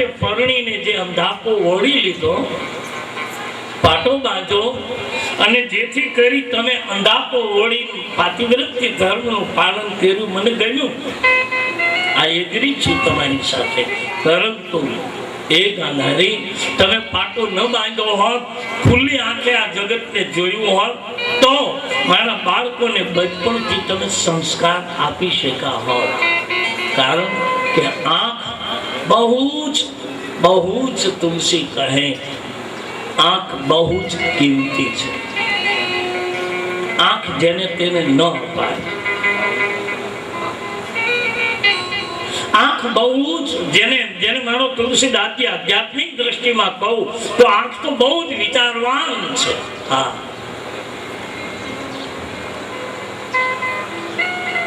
સાથે પરણીને જે અંધાપો ઓળી લીધો, પાટો બાંધો, અને જેથી કરી તમે અંધાપો ઓળી પાતિવ્રત્ય ધર્મનું પાલન કર્યું, મને ગમ્યું. આ એગ્રી છું તમારી સાથે. પરંતુ એક આધારી તમે પાટો ન બાંધ્યો હોત, ખુલ્લી આંખે આ જગતને જોયું હોત, તો મારા બાળકોને બચપણથી તમે સંસ્કાર આપી શક્યા હોત. કારણ કે આંખ બહુ જ તુલસી કહે, આંખ બહુ જ કિંમતી છે. આંખ જેને તેને ન અપાય. આંખ બહુ જ જેને મારો તુલસીદાસજી આધ્યાત્મિક દ્રષ્ટિમાં કહું તો આંખ તો બહુ જ વિચારવાન છે. હા,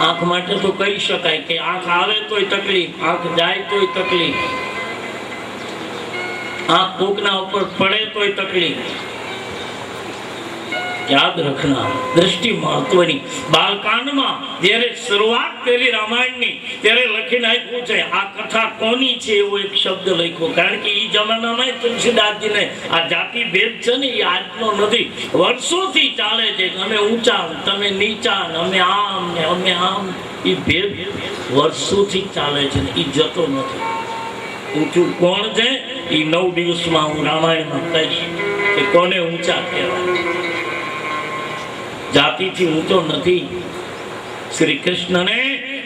આંખ માટે તો કહી શકાય કે આંખ આવે તોય તકલીફ, આંખ જાય તોય તકલીફ, આંખ કોકના ઉપર પડે તોય તકલીફ. યાદ રખના, દ્રષ્ટિ મહત્વની. બાલકાંડમાં જ્યારે શરૂઆત કરી રામાયણની, ત્યારે લખીને આપ્યું છે આ કથા કોની છે, એવો એક શબ્દ લખ્યો. કારણ કે એ જમાનામાં તુલસીદાસજીને આ જાતિ ભેદ છે ને એ આજનો નથી, વર્ષોથી ચાલે છે. અમે ઊંચા, તમે નીચા, અમે આમ ને અમે આમ, એ ભેદ વર્ષોથી ચાલે છે ને એ જતો નથી. ઊંચું કોણ છે એ 9 દિવસમાં હું રામાયણમાં કહીશ કે કોને ઊંચા કહેવાય. જાતિથી ઊંચો નથી. શ્રી કૃષ્ણને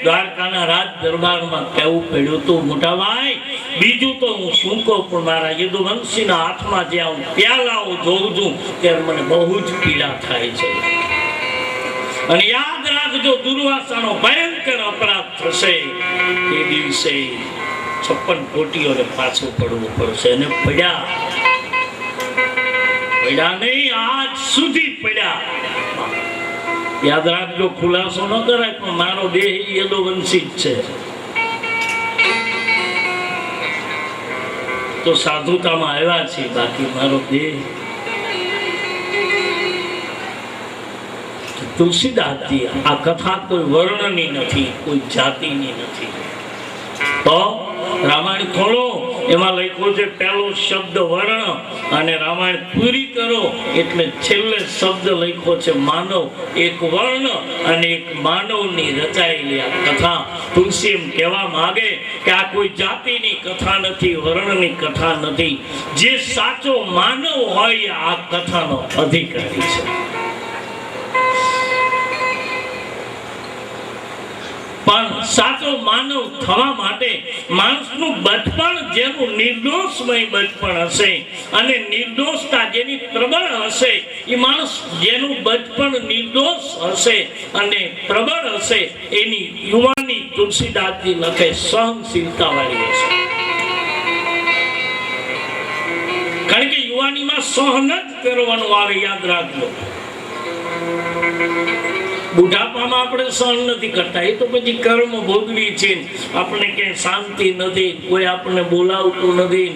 દ્વારકાના રાજ દરબારમાં કહેવું પડ્યું હતું, મોટા ભાઈ બીજું તો હું શું કહું, પણ મારા યદુવંશીના હાથમાં જે હું પ્યાલાઓ જોઉં છું ત્યારે મને બહુ જ પીડા થાય છે. અને યાદ રાખજો, દુર્વાસાનો ભયંકર અપરાધ થશે એ દિવસે 56 કોટીઓને પાછું પડવું પડશે. અને પડ્યા નહીં, આજ સુધી પડ્યા. યાદ રાખજો, ખુલાસો ન કરાય પણ મારો દેહ યદુવંશી જ છે. તો સાધુતામાં આવ્યા છે, બાકી મારો દેહ. તુલસીદાસજી આ કથા કોઈ વર્ણની નથી, કોઈ જાતિની નથી. તો રામાયણ ખોલો, એમાં લખ્યું છે પહેલો શબ્દ વર્ણ, અને રામાયણ પૂરી કરો એટલે છેલ્લે શબ્દ લખ્યો છે માનવ. એક વર્ણ અને એક માનવની રચાયેલી આ કથા. તુલસી એમ કહેવા માંગે કે આ કોઈ જાતિની કથા નથી, વર્ણની કથા નથી. જે સાચો માનવ હોય આ કથાનો અધિકારી છે. પણ સાચો માનવ થવા માટે માણસનું બચપણ જેનું નિર્દોષમય બચપણ હશે, અને નિર્દોષતા જેની પ્રબળ હશે, એ માણસ જેનું બચપણ નિર્દોષ હશે અને પ્રબળ હશે, એની યુવાની તુલસીદાસજી લખે સહનશીલતા વાળી હશે. કારણ કે યુવાનીમાં સહન જ કરવાનું આવે. યાદ રાખજો, બુઢાપામાં આપણે સહન નથી કરતા, એ તો પછી કર્મ ભોગવી છે. આપણે ક્યાંય શાંતિ નથી, કોઈ આપણને બોલાવતું નથી,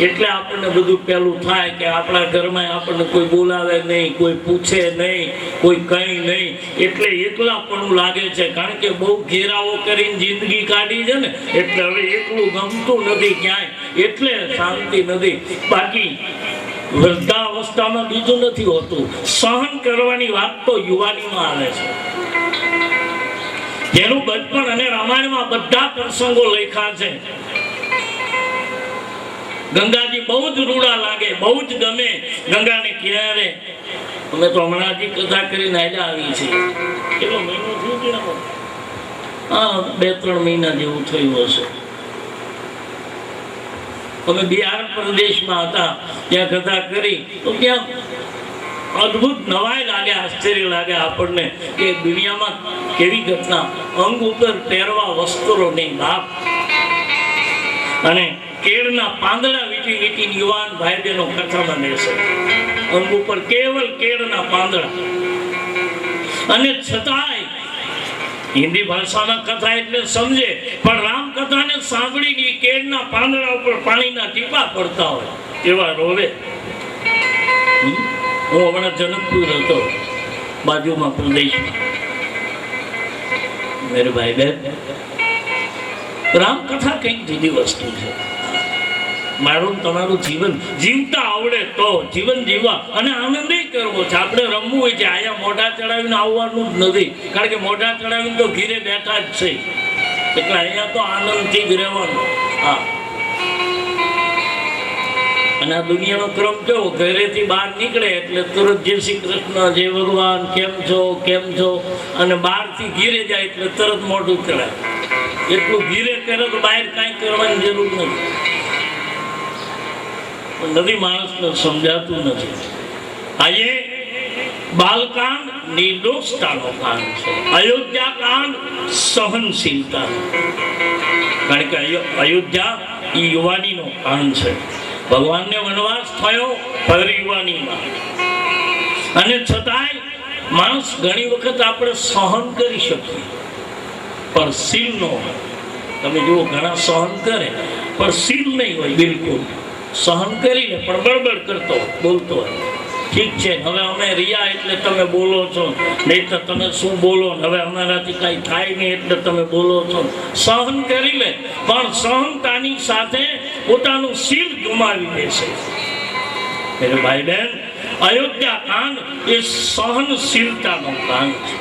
એટલે આપણને બધું પેલું થાય કે આપણા ઘરમાં આપણને કોઈ બોલાવે નહીં, કોઈ પૂછે નહીં, કોઈ કંઈ નહીં, એટલે એકલાપણું લાગે છે. કારણ કે બહુ ઘેરાવો કરીને જિંદગી કાઢી છે ને, એટલે હવે એકલું ગમતું નથી ક્યાંય, એટલે શાંતિ નથી. બાકી વૃદ્ધાવસ્થામાં બીજું નથી હોતું. સહન કરવાની વાત તો યુવાનીમાં આવે છે. જેનું બચપણ, અને રામાયણમાં બધા પ્રસંગો લખ્યા છે. ગંગાજી બહુ જ રૂડા લાગે, બહુ જ ગમે ગંગાને ક્યારે. અમે તો હમણાં જ કથા કરીને આયલા આવી છે. કેટલો મહિનો થયો? હા, 2-3 મહિના જેવું થયું હશે. અમે બિહાર પ્રદેશમાં હતા, ત્યાં કથા કરી તો ત્યાં અદ્ભુત નવાઈ લાગે, આશ્ચર્ય લાગે આપણને કે દુનિયામાં કેવી ઘટના. અંગ ઉપર પહેરવા વસ્ત્રો નહીં બાપ, અને કેળના પાંદડા વીટી વીટી યુવાન ભાઈ બહેનો કથામાં લેશે. અંગ ઉપર કેવલ કેળના પાંદડા, અને છતાંય હિન્દી ભાષામાં કથા એટલે સમજે, પણ રામકથાને સાંભળીને કેળના પાંદડા ઉપર પાણીના ટીપા પડતા હોય એવા રોવે. હું હમણાં જનકપુર હતો, બાજુમાં પ્રદેશમાં. મેરે ભાઈ બહેન, રામકથા કંઈક જુદી વસ્તુ છે. મારું તમારું જીવન જીવતા આવડે તો જીવન જીવવા અને આનંદ કરવો છે. આપણે રમવું હોય છે, અહીંયા મોઢા ચડાવીને આવવાનું જ નથી, કારણ કે મોઢા ચડાવીને તો ઘીરે બેઠા જ છે, એટલે અહીંયા તો આનંદથી જ રહેવાનું. હા, અને આ દુનિયાનો ક્રમ કેવો, ઘરેથી બહાર નીકળે એટલે તુરંત જય શ્રી કૃષ્ણ, જય ભગવાન, કેમ છો કેમ છો, અને બહારથી ઘીરે જાય એટલે તરત મોઢું ચડાય. એટલું ઘીરે કરે તો બહાર કાંઈ કરવાની જરૂર નથી. માણસને સમજાતું નથી. આજે બાલકાંડ નિર્દોષતાનો કાંડ છે, અયોધ્યા કાંડ સહનશીલતા. કારણ કે અયોધ્યા એ યુવાનીનો કાંડ છે. ભગવાનને વનવાસ થયો ભર યુવાનીમાં, અને છતાંય માણસ ઘણી વખત આપણે સહન કરી શકીએ પણ શીલ ન હોય. તમે જુઓ, ઘણા સહન કરે પણ શીલ નહીં હોય બિલકુલ. સહન કરીને પણ બળબડ કરતો બોલતો હોય. ઠીક છે, હવે અમે રહ્યા એટલે તમે બોલો છો, નહીં તો તમે શું બોલો, હવે અમારાથી કાંઈ થાય નહીં એટલે તમે બોલો છો. સહન કરી લે પણ સહનતાની સાથે પોતાનું શીલ ગુમાવી દેશે. એટલે ભાઈ બહેન, અયોધ્યા કાંડ એ સહનશીલતાનો કાંડ છે.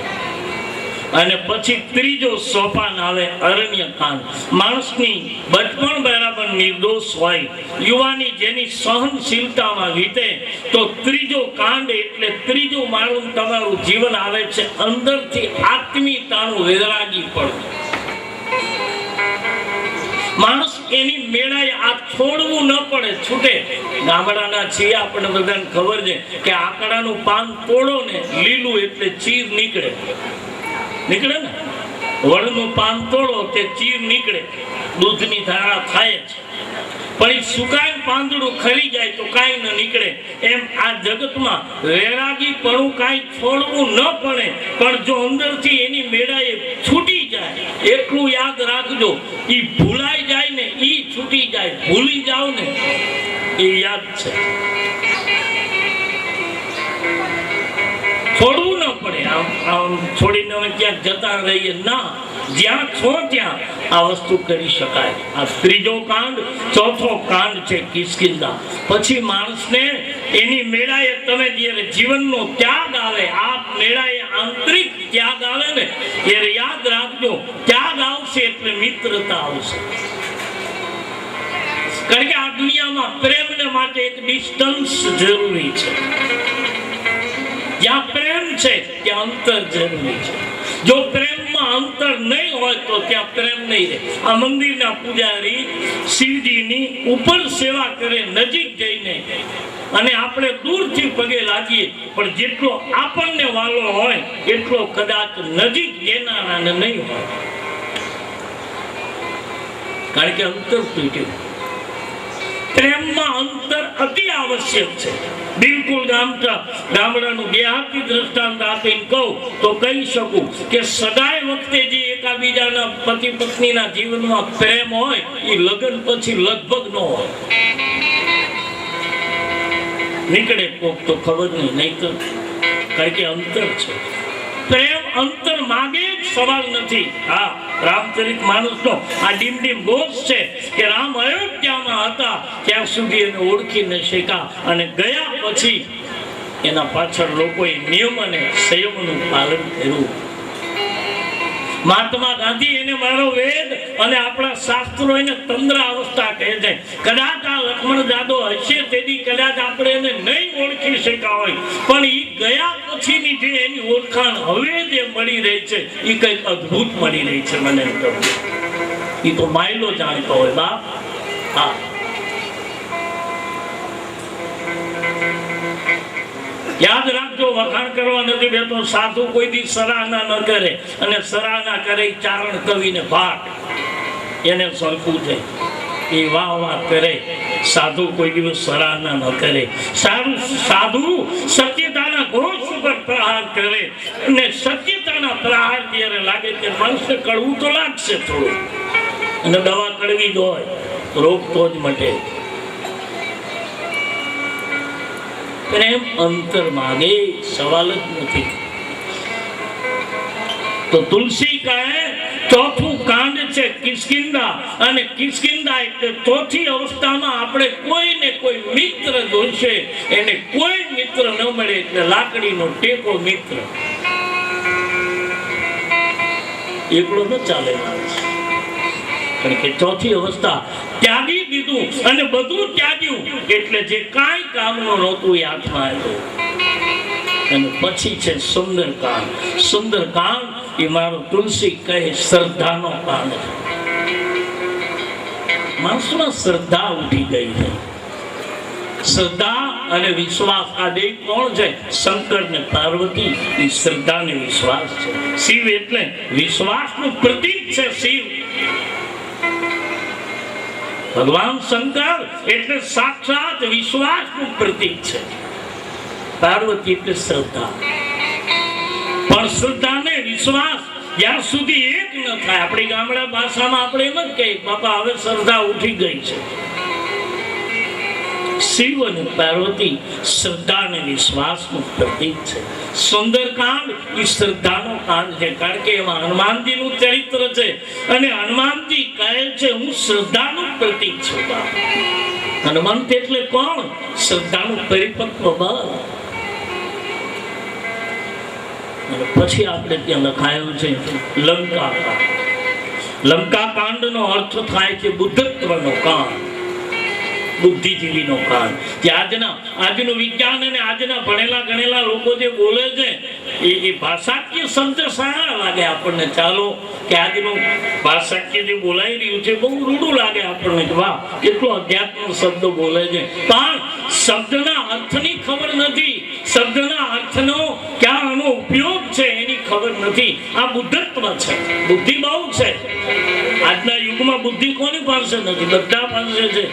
અને પછી ત્રીજો સોપાન આવે અરણ્ય કાંડ. માણસની બચપણ બરાબર નિર્દોષ હોય, યુવાની જેની સહનશીલતામાં વીતે, તો ત્રીજો કાંડ એટલે ત્રીજું મારું તમારું જીવન આવે છે અંદરથી આત્મીયતાનું વૈરાગી પણ. માણસ એની મેળાએ આ છોડવું ન પડે, છૂટે. ગામડાના છીએ, આપણને બધાને ખબર છે કે આકડાનું પાન તોડો ને લીલું એટલે ચીર નીકળે ને. વડનું પાન તોડો તે ચીર નીકળે, દૂધની ધારા થાય જ. પણ એ સુકાય પાંદડું ખરી જાય તો કાંઈ ન નીકળે. એમ આ જગતમાં વૈરાગીપણું કાંઈ છોડવું ન પડે, પણ જો અંદરથી એની મેળાએ છૂટી જાય એટલું યાદ રાખજો. એ ભૂલાઈ જાય ને એ છૂટી જાય, ભૂલી જાવ ને એ યાદ છે. છોડવું ન પડે, આમ છોડીને અમે ક્યાંક જતા રહીએ ના, જ્યાં છો ત્યાં આ વસ્તુ કરી શકાય. આ ત્રીજો કાંડ. ચોથો કાંડ છે કિષ્કિંધા. પછી માણસને એની મેળાએ તમે જ્યારે જીવનનો ત્યાગ આવે, આ મેળાએ આંતરિક ત્યાગ આવે ને, ત્યારે યાદ રાખજો, ત્યાગ આવશે એટલે મિત્રતા આવશે. કારણ કે આ દુનિયામાં પ્રેમને માટે એક ડિસ્ટન્સ જરૂરી છે. જ્યાં પ્રેમ છે ત્યાં અંતર જરૂરી છે. જો પ્રેમમાં અંતર નહીં હોય તો ત્યાં પ્રેમ નહીં રહે. આ મંદિરના પૂજારી શિવજીની ઉપર સેવા કરે નજીક જઈને, અને આપણે દૂરથી પગે લાગીએ, પણ જેટલો આપણને વાલો હોય એટલો કદાચ નજીક જેનારાને નહીં હોય, કારણ કે અંતર તૂટ્યું. પ્રેમમાં અંતર અતિ આવશ્યક છે. બિલકુલ ગામડાનું દેહાતી દ્રષ્ટાંત આપીને કહું તો કહી શકું કે સદાય વખતે જે એકાબીજાના પતિ પત્નીના જીવનમાં પ્રેમ હોય એ લગ્ન પછી લગભગ ન હોય. નીકળે કોક તો ખબર નહીં તો, કારણ કે અંતર છે. પ્રેમ અંતર માગે જ સવાલ નથી. હા, રામચરિત માનસનો આ ડીમ ઘોષ છે કે રામ અયોધ્યામાં હતા ત્યાં સુધી એને ઓળખી ન શક્યા, અને ગયા પછી એના પાછળ લોકોએ નિયમ અને સંયમનું પાલન કર્યું. મહાત્મા ગાંધી એને મારો વેદ અને આપણા શાસ્ત્રો એને તંદ્ર અવસ્થા કહે છે. કદાચ આ લક્ષ્મણ જાદો હશે તેથી કદાચ આપણે એને નહીં ઓળખી શક્યા હોય, પણ એ ગયા પછીની જે એની ઓળખાણ હવે જે મળી રહી છે એ કંઈક અદ્ભુત મળી રહી છે. મને એ તો માયલો જાણતો હોય બાપ. હા, યાદ રાખજો, વખાણ કરવા નથી બેઠો. સાધુ કોઈ દી સરાહના ન કરે, અને સરાહના કરે ચારણ કવિને ભાટ એને સરખું છે. એ વાહ વાહ કરે, સાધુ કોઈ દિવસ સરાહના ન કરે. સાધુ સત્યતાના ઘોષ ઉપર પ્રહાર કરે, અને સત્યતાના પ્રહાર જ્યારે લાગે ત્યારે માણસને કડવું તો લાગશે થોડું, અને દવા કડવી જ હોય, રોગ તો જ મટે. પ્રેમ અંતર માગે, સવાલ જ નથી. તો તુલસી કહે ચોથું કાંડ છે કિષ્કિંધા, અને કિષ્કિંધા એટલે ચોથી અવસ્થામાં આપણે કોઈને કોઈ મિત્ર જોઈશે, એને કોઈ મિત્ર ન મળે એટલે લાકડીનો ટેકો મિત્ર. એકલો ન ચાલે, કારણ કે ચોથી અવસ્થા ત્યાગી દીધું અને બધું ત્યાગ્યું એટલે જે કાંઈ કામનું નહોતું એ હાથમાં આવ્યું. અને પછી છે સુંદરકાંડ. સુંદરકાંડ એ મારો તુલસી કહે શ્રદ્ધાનો કાંડ છે. માણસમાં શ્રદ્ધા ઉઠી ગઈ છે. શ્રદ્ધા અને વિશ્વાસ આ બે કોણ છે? શંકર ને પાર્વતી. એ શ્રદ્ધા ને વિશ્વાસ છે. શિવ એટલે વિશ્વાસનું પ્રતીક છે. શિવ ભગવાન શંકર એટલે સાક્ષાત વિશ્વાસનું પ્રતીક છે. પાર્વતી એટલે શ્રદ્ધા. પણ શ્રદ્ધા ને વિશ્વાસ જ્યાં સુધી એક ન થાય, આપણી ગામડા ભાષામાં આપણે એમ જ કહીએ બાપા હવે શ્રદ્ધા ઉઠી ગઈ છે. શિવ અને પાર્વતી શ્રદ્ધા અને વિશ્વાસનું પ્રતીક છે. સુંદરકાંડ એ શ્રદ્ધાનો કાંડ છે, કારણ કે એમાં હનુમાનજીનું ચરિત્ર છે અને હનુમાનજી કહે છે હું શ્રદ્ધાનું પ્રતીક છું. હનુમંત એટલે કોણ? શ્રદ્ધાનું પરિપક્વ બળ. અને પછી આપણે ત્યાં લખાયું છે લંકા કાંડ. લંકા કાંડનો અર્થ થાય છે બુદ્ધત્વનો કાંડ, બુદ્ધિજીવીનો કાંડ. કે આજનું વિજ્ઞાન અને આજના ભણેલા ગણેલા લોકો જે બોલે છે એ ભાષાકીય શબ્દ સારા લાગે આપણને. ચાલો કે આજનું ભાષાકીય જે બોલાઈ રહ્યું છે બહુ રૂડું લાગે આપણને કે વાહ કેટલો અધ્યાત્મ શબ્દ બોલે છે, પણ શબ્દના અર્થની ખબર નથી. શબ્દના અર્થનો ક્યાં એનો ઉપયોગ છે એની ખબર નથી. આ બુદ્ધત્વ છે. બુદ્ધિ બહુ છે આજના યુગમાં. બુદ્ધિ કોની પાસે નથી? બધા પાસે છે.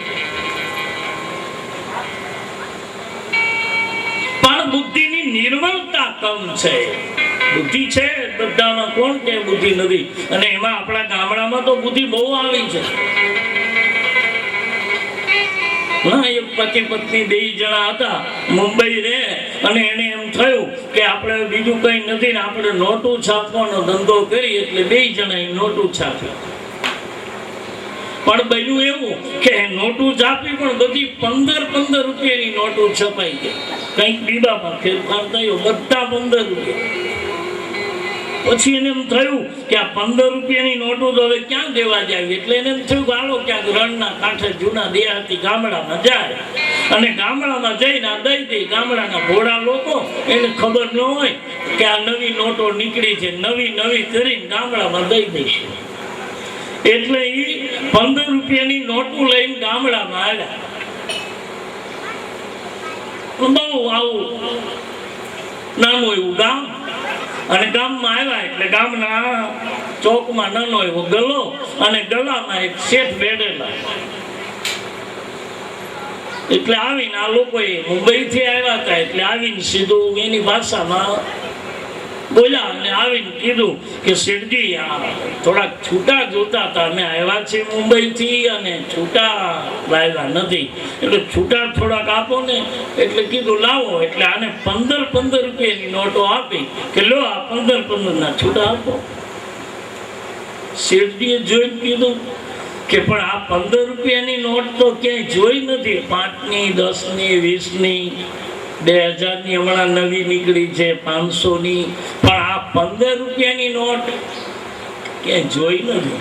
પણ બુદ્ધિની નિર્મળતા કમ છે. બુદ્ધિ છે બધામાં, કોણ કે બુદ્ધિ નથી? અને એમાં આપણા ગામડામાં તો બુદ્ધિ બહુ આવી છે. એક પતિ પત્ની બે જણા હતા, મુંબઈ રહે, અને એને એમ થયું કે આપણે બીજું કઈ નથી ને આપણે નોટું છાપવાનો ધંધો કરી, એટલે બે જણા નોટું છાપ્યા. પણ બન્યું એવું કે નોટું છાપી પણ બધી 15 રૂપિયાની નોટું છપાઈ ગઈ. કંઈક બીબામાં ફેરફાર થયો, બધા 15 રૂપિયા. પછી એને એમ થયું કે આ 15 રૂપિયાની નોટો તો હવે ક્યાં દેવા જાય, એટલે એને એમ થયું કે હાલો ક્યાંક રણના કાંઠે જૂના દેહાતી ગામડામાં જાય, અને ગામડામાં જઈને આ દઈ દે. ગામડાના ભોળા લોકો એને ખબર ન હોય કે આ નવી નોટો નીકળી છે, નવી કરીને ગામડામાં દઈ દઈશું. એટલે એ 15 રૂપિયાની નોટું લઈને ગામડામાં આવ્યા. બહુ આવું નાનું એવું ગામ, અને ગામમાં આવ્યા એટલે ગામના ચોકમાં નાનો એવો ગલો, અને ગલામાં એક શેઠ બેઠેલા. એટલે આવીને આ લોકોએ મુંબઈથી આવ્યા હતા એટલે આવીને સીધું એની ભાષામાં બોલ્યા અને આવીને કીધું કે શેઠજી આ થોડાક છૂટા જોતા હતા, અમે આવ્યા છીએ મુંબઈથી અને છૂટા લાવ્યા નથી, એટલે છૂટા થોડાક આપો ને. એટલે કીધું લાવો. એટલે આને 15 રૂપિયાની નોટો આપી કે લો આ 15 ના છૂટા આપો. શેઠજીએ જોઈને કીધું કે પણ આ 15 રૂપિયાની નોટ તો ક્યાંય જોઈ નથી. 5ની, 10ની, 20ની, 2000ની હમણાં નવી નીકળી છે, 500ની, પણ આ 15 રૂપિયાની નોટ ક્યાંય જોઈ નથી.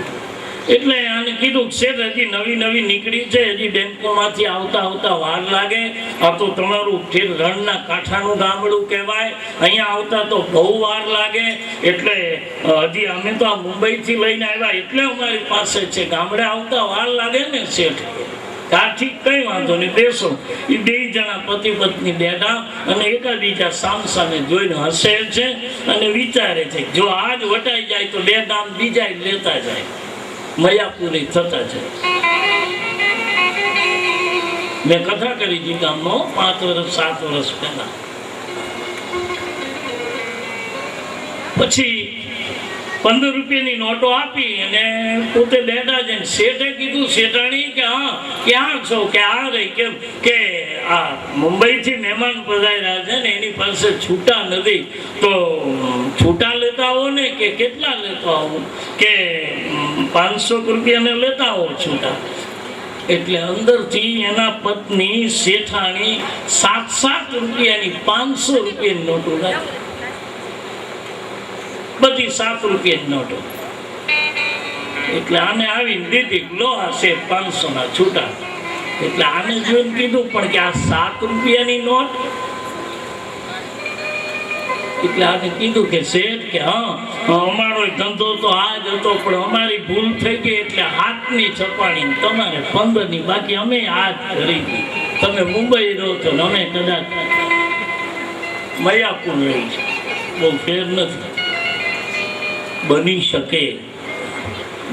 એટલે આને કીધું શેઠ હજી નવી નીકળી છે, હજી બેંકોમાંથી આવતા વાર લાગે. આ તો તમારું રણના કાંઠાનું ગામડું કહેવાય, અહીંયા આવતા તો બહુ વાર લાગે. એટલે હજી અમે તો આ મુંબઈથી લઈને આવ્યા એટલે અમારી પાસે છે, ગામડે આવતા વાર લાગે ને શેઠ. ઠીક કઈ વાંધો નહીં, બેસો. એ બે જણા પતિ પત્ની બેઠા અને એકાબીજા સામસામે જોઈને હસે છે અને વિચારે છે જો આજ વટાઈ જાય તો 2 ગામ બીજા લેતા જાય, મયાપુરી થતા જાય. મેં કથા કરી હતી ગામમાં 5 વર્ષ 7 વર્ષ પહેલા. પછી 15 રૂપિયાની નોટો આપી અને પોતે બેઠા છે. શેઠે કીધું શેઠાણી કે હા ક્યાં છો? કે આ રહી. કેમ કે આ મુંબઈથી મહેમાન પધાર્યા છે ને, એની પાસે છૂટા નથી, તો છૂટા લેતા આવો ને કે કેટલા લેતા આવો, કે 500 રૂપિયાને લેતા આવો છૂટા. એટલે અંદરથી એના પત્ની શેઠાણી 7 રૂપિયાની 500 રૂપિયાની નોટો રાખી, બધી 7 રૂપિયાની નોટો. એટલે આને આવીને દીધી, લો આ શેઠ 500 ના છૂટા. એટલે આને જોઈને કીધું પણ કે આ 7 રૂપિયાની નોટ. એટલે આને કીધું કે શેઠ કે હા, અમારો ધંધો તો આ જ હતો, પણ અમારી ભૂલ થઈ ગઈ, એટલે હાથની છપાણી તમારે 15ની, બાકી અમે આ જ કરી હતી. તમે મુંબઈ રહો છો ને અમે કદાચ મયાપુર રહી છે, બહુ ફેર નથી. બની શકે.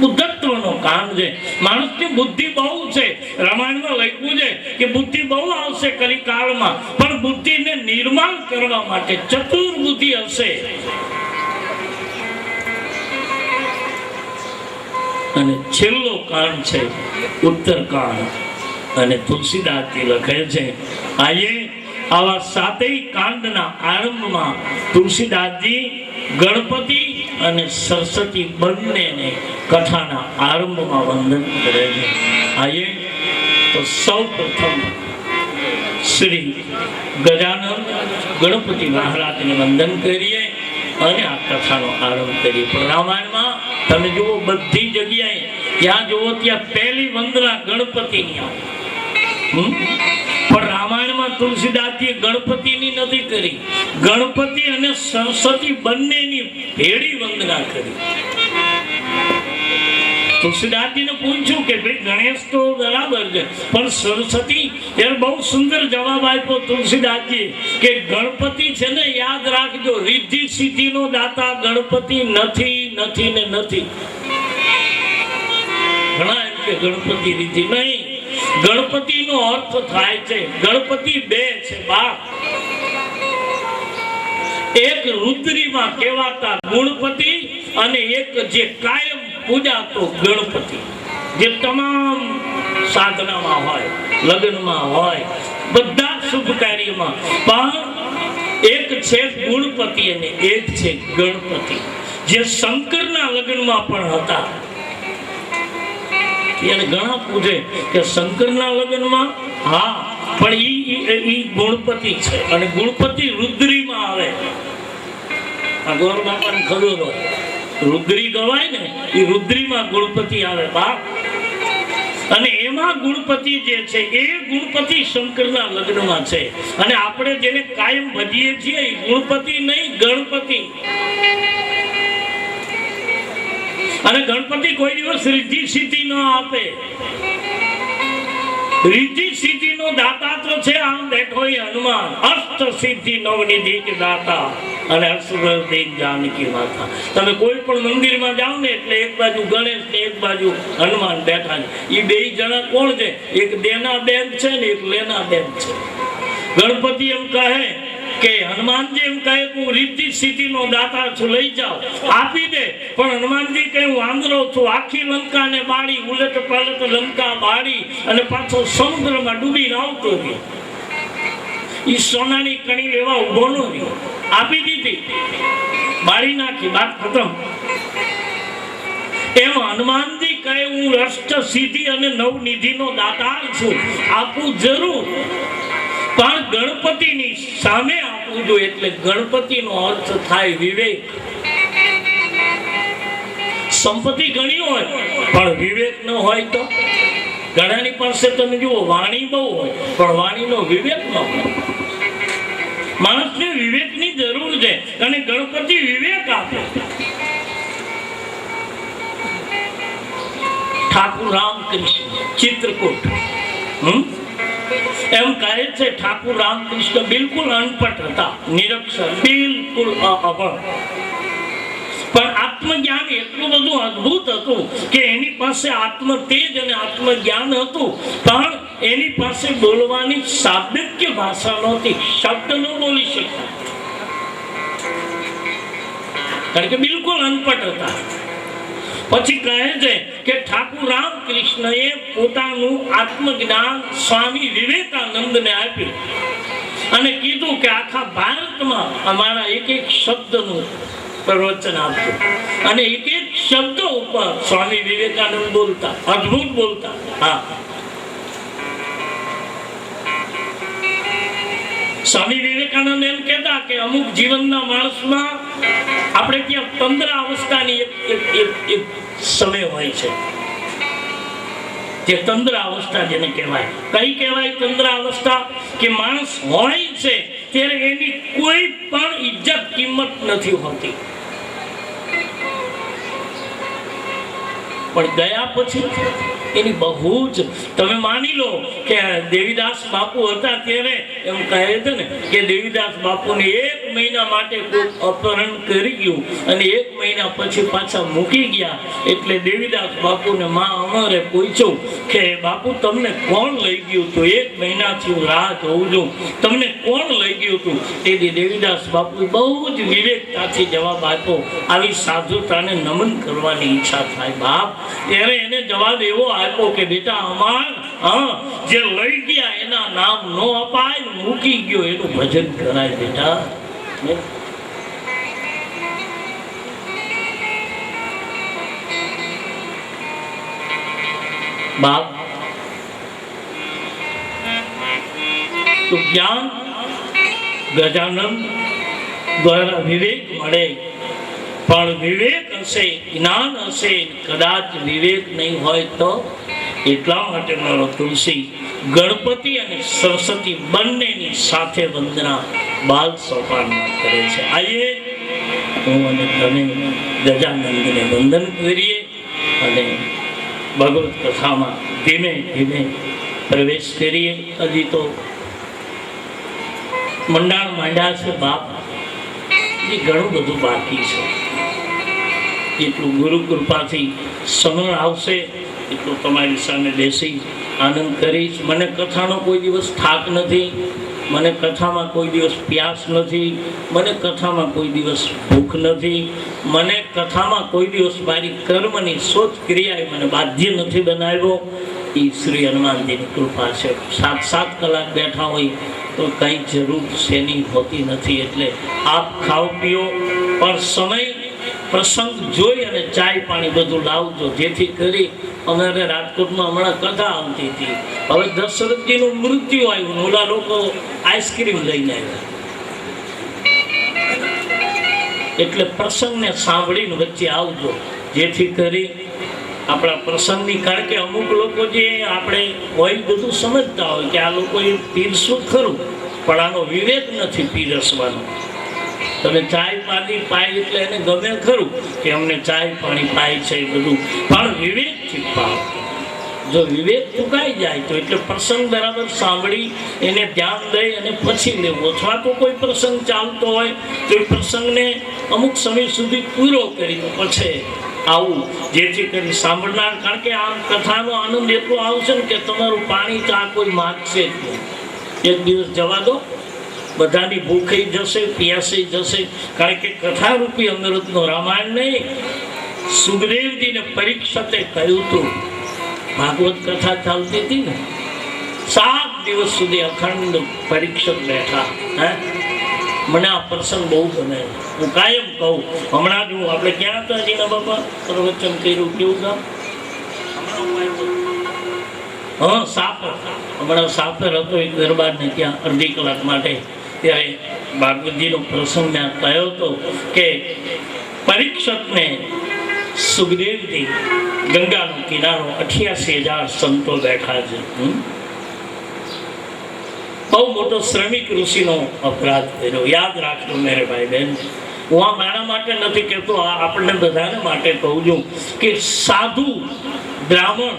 બુદ્ધત્વનો કામ છે. માણસની બુદ્ધિ બહુ છે. રામાયણમાં લખ્યું છે કે બુદ્ધિ બહુ આવશે કલિકાળમાં, પણ બુદ્ધિને નિર્માણ કરવા માટે ચતુર બુદ્ધિ હશે. અને છેલ્લો કાંડ છે ઉત્તરકાંડ, અને તુલસીદાસજી લખે છે આવા 7 કાંડના આરંભમાં તુલસીદાસજી ગણપતિ અને સરસ્વતી બંનેને કથાના આરંભમાં વંદન કરે છે. તો સૌ પ્રથમ શ્રી ગજાનન ગણપતિ મહારાજને વંદન કરીએ અને આ કથાનો આરંભ કરીએ. પણ રામાયણમાં તમે જુઓ, બધી જગ્યાએ જ્યાં જુઓ ત્યાં પહેલી વંદના ગણપતિની આવે. પણ રામાયણમાં તુલસીદાસજીએ ગણપતિની નથી કરી, ગણપતિ અને સરસ્વતી બંનેની ભેળી વંદના કરી. તુલસીદાસજીને પૂછ્યું કે ભાઈ ગણેશ તો બરાબર છે, પણ સરસ્વતી, ત્યારે બહુ સુંદર જવાબ આપ્યો તુલસીદાસજી કે ગણપતિ છે ને, યાદ રાખજો, રિદ્ધિ સિદ્ધિનો દાતા ગણપતિ નથી, નથી ને નથી. ઘણા એમ કે ગણપતિ રિદ્ધિ નહીં. ગણપતિનો અર્થ થાય છે, ગણપતિ 2 છે બાપ. એક રુદ્રીમાં કહેવાતા ગુણપતિ, અને એક જે કાયમ પૂજાતો ગણપતિ, જે તમામ સાધનામાં હોય, લગ્નમાં હોય, બધા શુભ કાર્યમાં. પણ એક છે ગુણપતિ અને એક છે ગણપતિ, જે શંકરના લગ્નમાં પણ હતા. એને ઘણા પૂછે કે શંકરના લગ્નમાં, હા, પણ ઈ ગુણપતિ છે, અને ગુણપતિ રુદ્રીમાં આવે. આ ગોર બાપાને ખબર હોય, રુદ્રી ગવાય ને, એ રુદ્રીમાં ગુણપતિ આવે બાપ. અને એમાં ગુણપતિ જે છે એ ગુણપતિ શંકરના લગ્નમાં છે. અને આપણે જેને કાયમ ભજીએ છીએ એ ગુણપતિ નહીં, ગણપતિ. અને ગણપતિ કોઈ દિવસ રિદ્ધિ સિદ્ધિ ન આપે. રિદ્ધિ સિદ્ધિ નો દાતા તો છે આમ બેઠો હનુમાન, અષ્ટ સિદ્ધિ નવનિધિ કે દાતા, અને અસુરદીન જાનકી માતા. તમે કોઈ પણ મંદિરમાં જાઓ ને એટલે એક બાજુ ગણેશ ને એક બાજુ હનુમાન બેઠા છે. એ 2 જણા કોણ છે? એક દેના બેન છે ને એક લેના બેન છે. ગણપતિ એમ કહે કે હનુમાનજી એમ કહે કે હું રિદ્ધિ સિદ્ધિનો દાતા છું, લઈ જાઓ, આપી દે. પણ હનુમાનજી કહે હું વાંદરો છું, આખી લંકાને બાળી, ઉલટ પલટ લંકા બાળી, અને પાછો સમુદ્રમાં ડૂબીને આવતો રહ્યો. એ સોનાની કણી લેવા ઉભો ન રહ્યો, આપી દીધી, બાળી નાખી, વાત ખતમ. એમ હનુમાનજી કહે હું અષ્ટ સિદ્ધિ અને નવનિધિનો દાતા છું, આપું જરૂર, પણ ગણપતિની સામે આપવું જોઈએ. એટલે ગણપતિનો અર્થ થાય વિવેક. સંપત્તિ ઘણી હોય પણ વિવેક ન હોય તો? ઘણાની પાસે તમે જુઓ વાણી બહુ હોય પણ વાણીનો વિવેક ન હોય. માણસને વિવેકની જરૂર છે, અને ગણપતિ વિવેક આપે. ઠાકુર રામકૃષ્ણ ચિત્રકૂટ એમ કહે છે, ઠાકુર રામકૃષ્ણ બિલકુલ અનપટ હતા, નિરક્ષર, બિલકુલ અભણ, પણ આત્મજ્ઞાન એટલું બધું અદ્ભુત હતું કે એની પાસે આત્મ તેજ અને આત્મજ્ઞાન હતું, પણ એની પાસે બોલવાની શાબ્દિક ભાષા નહોતી, શબ્દ ન બોલી શકતા, કારણ કે બિલકુલ અનપટ હતા. પછી કહે છે કે ઠાકુર રામકૃષ્ણએ પોતાનું આત્મજ્ઞાન સ્વામી વિવેકાનંદને આપ્યું અને કીધું કે આખા ભારતમાં અમારા એક એક શબ્દનું પ્રવચન આપજો અને એક એક શબ્દ ઉપર સ્વામી વિવેકાનંદ બોલતા, અદ્ભુત બોલતા. હા, સ્વામી વિવેકાનંદ એમ કહેતા કે અમુક જીવનના માણસમાં આપણે ત્યાં તંદ્ર અવસ્થાની એક સમય હોય છે, જે તંદ્ર અવસ્થા જેને કહેવાય. કઈ કહેવાય તંદ્ર અવસ્થા? કે માણસ હોય છે ત્યારે એની કોઈ પણ ઇજ્જત કિંમત નથી હોતી, પણ ગયા પછી એની બહુ જ, તમે માની લો કે દેવીદાસ બાપુ હતા ત્યારે એમ કહે છે ને કે દેવીદાસ બાપુને 1 મહિના માટે કોઈ અપહરણ કરી ગયું અને 1 મહિના પછી પાછા મૂકી ગયા. એટલે દેવીદાસ બાપુને માં અમરે પૂછ્યું કે બાપુ તમને કોણ લઈ ગયું હતું? 1 મહિનાથી હું રાહ જોઉં છું, તમને કોણ લઈ ગયું હતું? તેથી દેવીદાસ બાપુ બહુ જ વિવેકતાથી જવાબ આપ્યો, આવી સાધુતાને નમન કરવાની ઈચ્છા થાય બાપ. ત્યારે એને જવાબ એવો આપ્યો કે બેટા અમાર જે લઈ ગયા એના નામ નો અપાય, મૂકી ગયો એનું ભજન કરાય બેટા. બાપ તો જ્ઞાન ગજાનંદ દ્વારા વિવેક મળે, પણ વિવેક હશે, જ્ઞાન હશે, કદાચ વિવેક નહીં હોય તો. એટલા માટે મારો તુલસી ગણપતિ અને સરસ્વતી બંનેની સાથે વંદના બાલ સોપાનમાં કરે છે. આઈએ હું અને તમે ગજાનંદને વંદન કરીએ અને ભગવત કથામાં ધીમે ધીમે પ્રવેશ કરીએ. હજી તો મંડાણ માંડ્યા છે બાપ, એ ઘણું બધું બાકી છે. એટલું ગુરુ કૃપાથી સમય આવશે એટલું તમારી સામે બેસી આનંદ કરીશ. મને કથાનો કોઈ દિવસ થાક નથી, મને કથામાં કોઈ દિવસ પ્યાસ નથી, મને કથામાં કોઈ દિવસ ભૂખ નથી, મને કથામાં કોઈ દિવસ મારી કર્મની સોચ ક્રિયાએ મને બાધ્ય નથી બનાવ્યો. એ શ્રી હનુમાનજીની કૃપા છે. 7 કલાક બેઠા હોય તો કંઈ જરૂર શેની હોતી નથી. એટલે આપ ખાઓ પીઓ, પણ સમય પ્રસંગ જોઈ અને ચાય પાણી બધું લાવજો, જેથી કરી અમારે રાજકોટમાં હમણાં કથા આવતી હતી. હવે દશરથજીનું મૃત્યુ આવ્યું, ઓલા લોકો આઈસ્ક્રીમ લઈને આવ્યા, એટલે પ્રસંગને સાંભળીને વચ્ચે આવજો, જેથી કરી આપણા પ્રસંગની. કારણ કે અમુક લોકો જે આપણે હોય બધું સમજતા હોય કે આ લોકો એ પીરસું ખરું, પણ આનો વિવેક નથી પીરસવાનો. તમે ચાય પાણી પાય એટલે એને ગમે ખરું કે અમને ચાય પાણી પાય છે, એ બધું, પણ વિવેકથી પાવ. જો વિવેક ચૂકાઈ જાય તો એટલે પ્રસંગ બરાબર સાંભળી એને ધ્યાન દઈ અને પછી લેવો. અથવા તો કોઈ પ્રસંગ ચાલતો હોય તો એ પ્રસંગને અમુક સમય સુધી પૂરો કરી પછી આવું, જેથી કરી સાંભળનાર. કારણ કે આ કથાનો આનંદ એટલો આવશે ને કે તમારું પાણી ચા કોઈ માગશે જ નહીં. એક દિવસ જવા દો, બધાની ભૂખઈ જશે, પ્યાસી જશે. કારણ કે કથારૂપી અમૃતનો રામાયણ નહીં, સુખદેવજીને પરીક્ષતે કહ્યું હતું, ભાગવત કથા ચાલતી હતી ને, 7 દિવસ સુધી અખંડ પરીક્ષક બેઠા. મને આ પ્રસંગ બહુ ગમે. હું કાયમ કહું, હમણાં જ હું આપણે ક્યાં હતા જીના બાપા પ્રવચન કર્યું, કેવું કામ? હા, સાપર. હમણાં સાપર હતો એક દરબારને ત્યાં અડધી કલાક માટે. ત્યારે ભાગવતજીનો પ્રસંગ મેં કહ્યો હતો કે પરીક્ષકને સુખદેવજી ગંગાનો કિનારો 88,000 સંતો બેઠા છે. બહુ મોટો શ્રમિક ઋષિનો અપરાધ કર્યો. યાદ રાખજો મેરે ભાઈ બહેન, હું આ મારા માટે નથી કહેતો, આપણને બધાને માટે કહું છું કે સાધુ બ્રાહ્મણ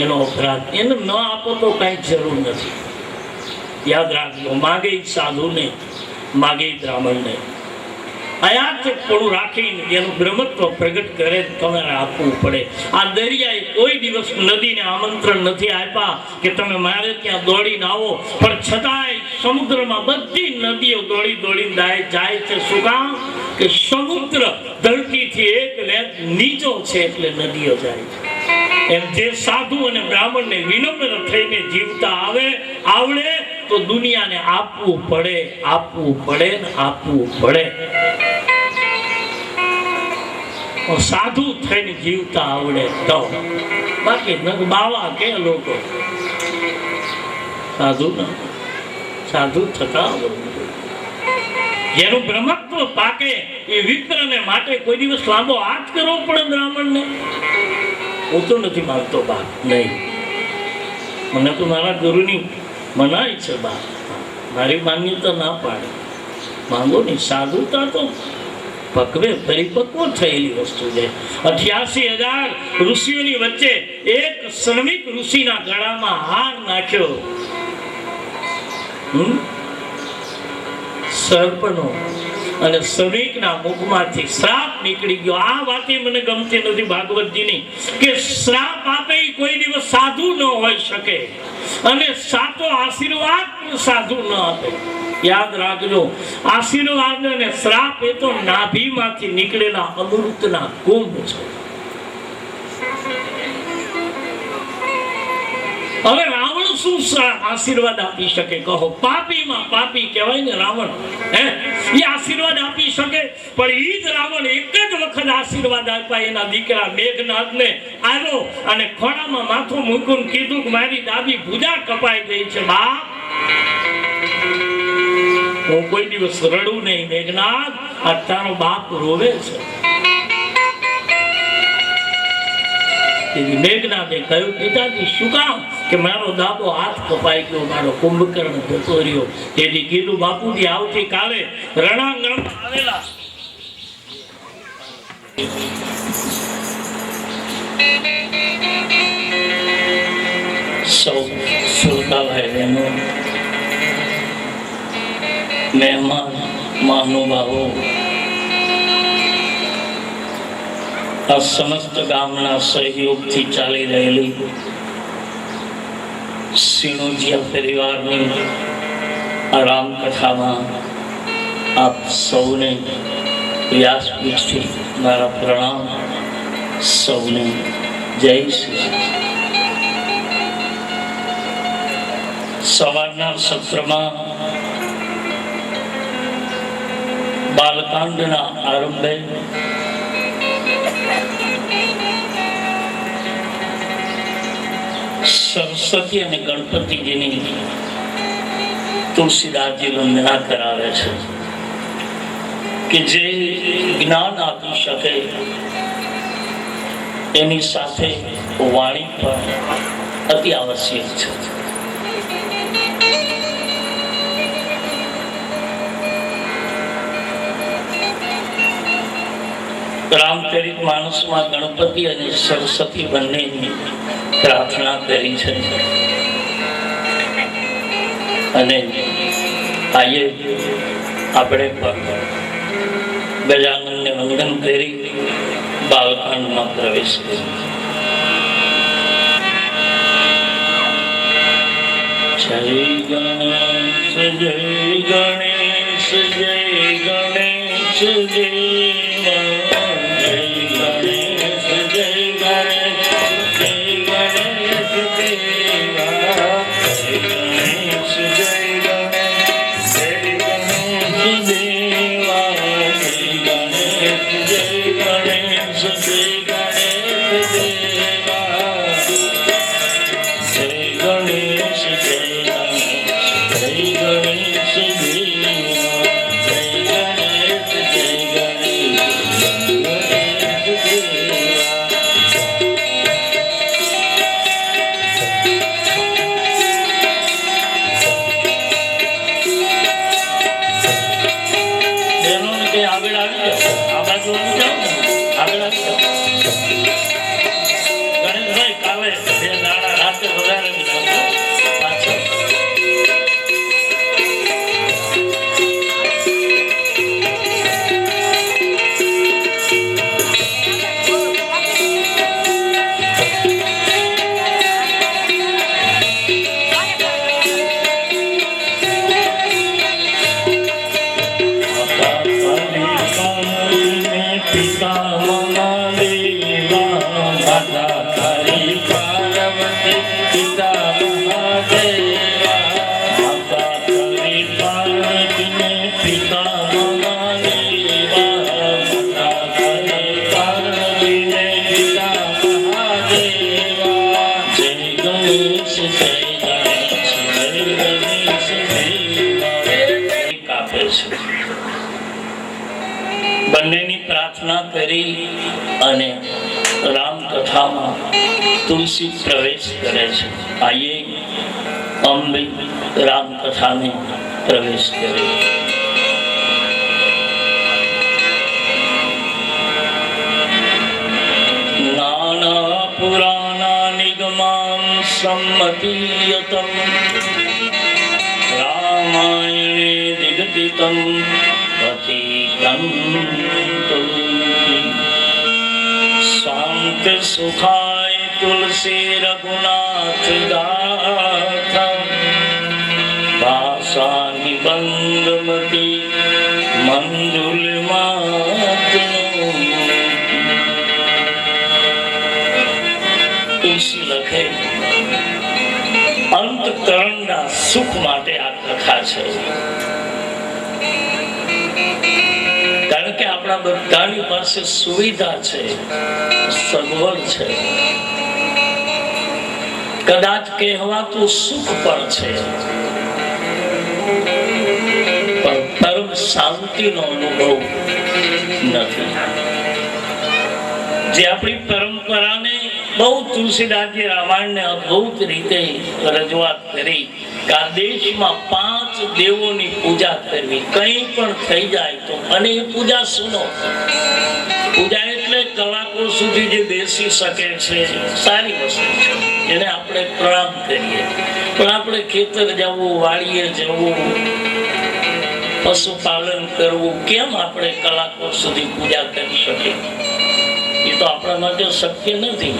એનો અપરાધ એને ન આપો તો કાંઈ જરૂર નથી. યાદ રાખજો, માગે સાધુને, માગે બ્રાહ્મણને. અયાચકપણું રાખીને એનું બ્રહ્મત્વ પ્રગટ કરે તમારે આપવું પડે. આ દરિયાએ કોઈ દિવસ નદીને આમંત્રણ નથી આપ્યા કે તમે મારે ત્યાં દોડીને આવો, પણ છતાંય સમુદ્રમાં બધી નદીઓ દોડી દોડીને જાય છે. શું કામ? કે સમુદ્ર ધરતીથી એક વેદ નીચો છે એટલે નદીઓ જાય છે. એમ જે સાધુ અને બ્રાહ્મણને વિનમ્ર થઈને જીવતા આવડે તો દુનિયાને આપવું પડે ને આપવું પડે. સાધુ થઈને જીવતા આવડે તો, બાકી બાવા કે લોકો સાધુ થતા આવડે. જેનું બ્રહ્મત્વ પાકે એ વિપ્રને માટે કોઈ દિવસ લાંબો હાથ કરવો પડે બ્રાહ્મણને. હું તો નથી માનતો બા, નહીં, મને તો મારા ગુરુની મનાય છે બા, મારી માન્યતા ના પાડે. માંગો નહીં, સાધુતા તો પકવે પરિપક્વ થયેલી વસ્તુ છે. 88,000 ઋષિઓની વચ્ચે એક શ્રમિક ઋષિના ગળામાં હાર નાખ્યો સર્પનો, અને શ્રમિકના મુખમાંથી શ્રાપ નીકળી ગયો. આ વાત મને ગમતી નથી ભાગવતજીની, કે શ્રાપ આપે કોઈ દિવસ સાધુ ન હોઈ શકે, અને સાચો આશીર્વાદ પણ સાધુ ન આપે. યાદ રાખજો, આશીર્વાદ અને શ્રાપ એ તો નાભીમાંથી નીકળેલા અમૃતના કુંભ છે. હવે રાવણ શું આશીર્વાદ આપી શકે કહો? પાપીમાં પાપી કહેવાય ને રાવણ, એ આશીર્વાદ આપી શકે? પણ ઈ જ રાવણ એક જ વખત આશીર્વાદ આપ્યા એના દીકરા મેઘનાથને. આવ્યો અને ખોળામાં માથું મૂકીને કીધું કે મારી ડાબી ભુજા કપાઈ ગઈ છે બાપ, હું કોઈ દિવસ રડું નહીં. મેઘનાથ, આ તારો બાપ રોવે છે. મેઘનાથે કહ્યું, પિતાજી શું કામ? કે મારો દાબો હાથ કપાઈ ગયો, મારો કુંભકર્ણ જતો રહ્યો. તેથી કીધું, બાપુજી આવતીકાલે રણાંગણ આવેલા સૌ શ્રોતાભાઈ બહેનો, મહેમાન મહાનુભાવો, આ સમસ્ત ગામના સહયોગથી ચાલી રહેલી સિણોજીયા પરિવારની આ રામકથામાં આપ સૌને વ્યાસપીઠથી મારા પ્રણામ. સૌને જય શ્રી. સવારના સત્રમાં બાલકાંડના આરંભે સરસ્વતી અને ગણપતિજીની તુલસીદાસજી વંદના કરાવે છે કે જે જ્ઞાન આપી શકે એની સાથે વાણી પણ અતિ આવશ્યક છે. રામચરિત માનસમાં ગણપતિ અને સરસ્વતી બંનેની પ્રાર્થના કરી છે, અને આજે આપણે પણ ગજાનનને વંદન કરી બાલકાંડમાં પ્રવેશ કર્યો. જય ગણેશ જય ગણેશ જય ગણેશ જય કાપે છે. બંનેની પ્રાર્થના કરી અને રામકથામાં તુલસી પ્રવેશ કરે છે. આઈએ हम भी राम कथा में प्रवेश करें. नाना पुराणा निगमां सम्मतीयतं रामायणे दिगदितं पतितं तुलसी शांत सुखाय तुलसी रघुनाथ गाथा भाषा निबंधमती मंजुल તુલસી લખે અંતકરણના સુખ માટે આ કથા છે. કારણ કે આપણા બધાની પાસે સુવિધા છે, સગવડ છે, કદાચ કહેવાતું સુખ પણ છે, પણ પરમ શાંતિનો અનુભવ નથી. જે આપણી પરંપરાને બહુ તુલસીદાસજી રામાયણને અદ્ભુત રીતે રજૂઆત કરી કે આ દેશમાં 5 દેવોની પૂજા કરવી, કંઈ પણ થઈ જાય તો. અને એ પૂજા સુનો, પૂજા એટલે કલાકો સુધી જે બેસી શકે છે, સારી વસ્તુ છે, એને આપણે પ્રણામ કરીએ. પણ આપણે ખેતર જવું, વાડીએ જવું, પશુપાલન કરવું, કેમ આપણે કલાકો સુધી પૂજા કરી શકીએ? એ તો આપણા માટે શક્ય નથી.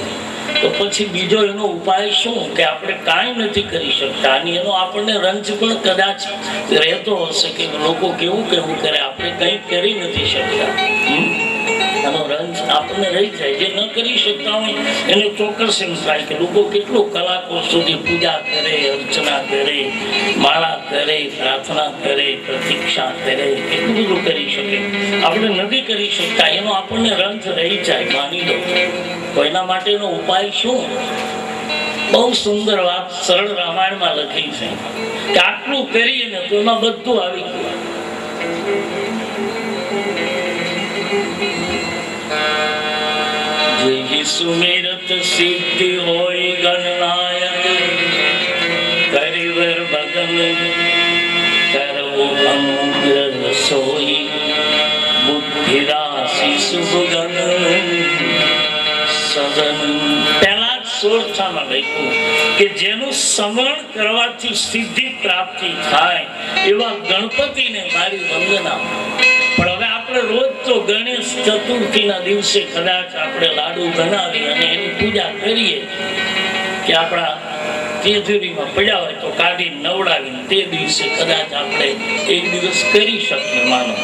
તો પછી બીજો એનો ઉપાય શું કે આપણે કાંઈ નથી કરી શકતા, અને એનો આપણને રંજ પણ કદાચ રહેતો હશે કે લોકો કેવું કેવું કરે, આપણે કંઈ કરી નથી શકતા. એનો રંજ આપણને રહી જાય. જે ન કરી શકતા હોય એને ચોક્કસ એમ થાય કે લોકો કેટલો કલાકો સુધી પૂજા કરે, અર્ચના કરે, માળા કરે, પ્રાર્થના કરે, પ્રતીક્ષા કરે, એટલું બધું કરી શકે. આપણે નથી કરી શકતા, એનો આપણને રંજ રહી જાય. માની લો તો એના માટેનો ઉપાય શું? બહુ સુંદર વાત સરળ રામાયણમાં લખી છે કે આટલું કરીએ ને તો એમાં બધું આવી ગયું. સુમિરત સિદ્ધિ હોય ગણનાયક કરિવર ભગન કરવું અમુગ્ર સોઈ બુદ્ધિ રાશિ સુગન સદન. પહેલા જ 16 લખ્યું કે જેનું સ્મરણ કરવાથી સિદ્ધિ પ્રાપ્તિ થાય એવા ગણપતિને મારી વંદના. પણ હવે આપણે રોજ તો ગણેશ ચતુર્થીના દિવસે કદાચ આપણે લાડુ બનાવી અને એની પૂજા કરીએ કે આપણા તિજોરીમાં પડ્યા હોય તો કાઢી નવડાવીને તે દિવસે કદાચ આપણે એક દિવસ કરી શકીએ, માનો.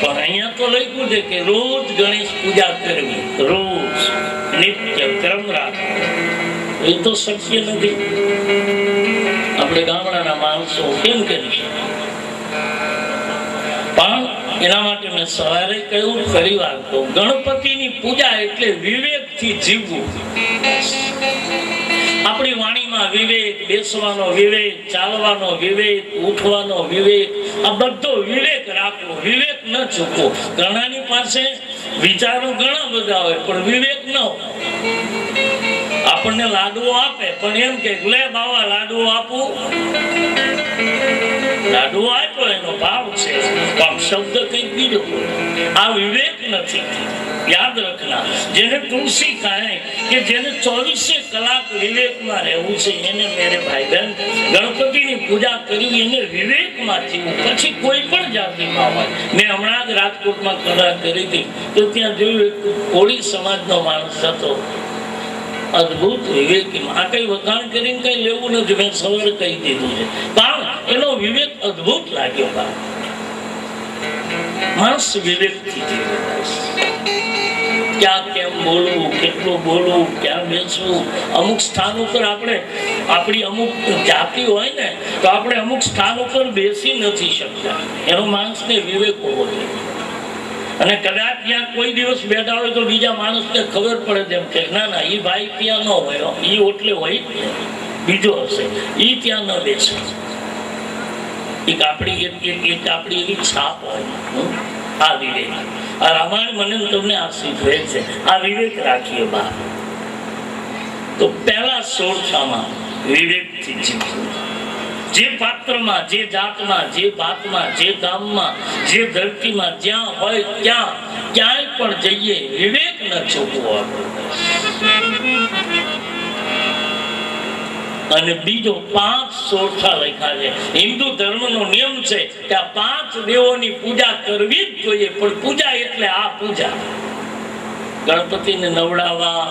પણ અહીંયા તો લખ્યું છે કે રોજ ગણેશ પૂજા કરવી, રોજ નિત્ય ક્રમ રાખવો. એ તો શક્ય નથી. આપણે ગામડાના માણસો કેમ કરી શકીએ? પણ એના માટે મેં સવારે કહ્યું, ફરી વાર કહું, ગણપતિની પૂજા એટલે વિવેકથી જીવવું. આપણી વાણીમાં વિવેક, બેસવાનો વિવેક, ચાલવાનો વિવેક, ઉઠવાનો વિવેક, આ બધો વિવેક રાખવો, વિવેક ન ચૂકવો. ઘણાની પાસે વિચારો ઘણા બધા હોય પણ વિવેક ન હોય. આપણને લાડવો આપે પણ એમ કે લે બાવા લાડવો આપું, લાડવો આપ્યો એનો ભાવ છે પણ શબ્દ કંઈક બીજો. આ વિવેક નથી. યાદ રાખના, જેને તુલસી કહે કે જેને 24 કલાક વિવેકમાં રહેવું છે, એને મેરે ભાઈ બહેન ગણપતિની પૂજા કરવી, એને વિવેકમાં જીવવું. પછી કોઈ પણ જાતિમાં હોય. મેં હમણાં જ રાજકોટમાં કથા કરી હતી તો ત્યાં જોયું, એક કોળી સમાજનો માણસ હતો, અદભુત વિવેકી. આ કઈ વખાણ કરીને કઈ લેવું નથી, મેં સવારે કહી દીધું છે. પણ એનો વિવેક અદભુત લાગ્યો. માણસ વિવેકથી જીવે. ક્યાં કેમ બોલવું, કેટલું બોલવું, ક્યાં બેસવું. અમુક સ્થાન ઉપર આપણે, આપણી અમુક જાતિ હોય ને તો આપણે અમુક સ્થાન ઉપર બેસી નથી શકતા. એનો માણસને વિવેક હોવો જોઈએ. અને કદાચ ત્યાં કોઈ દિવસ બેઠા હોય તો બીજા માણસને ખબર પડે તેમ કે ના ના, એ ભાઈ ત્યાં ન હોય, એ ઓટલે હોય બીજો હશે, એ ત્યાં ન બેસે. એક આપણી એવી છાપ હોય. આ વિવેક, આ રામાયણ મને તમને આ શીખવે છે. આ વિવેક રાખીએ બા તો પહેલા સોળખામાં વિવેકથી જીવવું. જે પાત્રમાં, જે જાતમાં, જે બાતમાં, જે ગામમાં, જે ધરતીમાં જ્યાં હોય ત્યાં ક્યાંય પણ જઈએ વિવેક ન ચૂકવો. અને બીજો 5 સોળખા લખ્યા છે. હિન્દુ ધર્મનો નિયમ છે કે આ 5 દેવોની પૂજા કરવી જ જોઈએ. પણ પૂજા એટલે આ પૂજા, ગણપતિને નવડાવવા,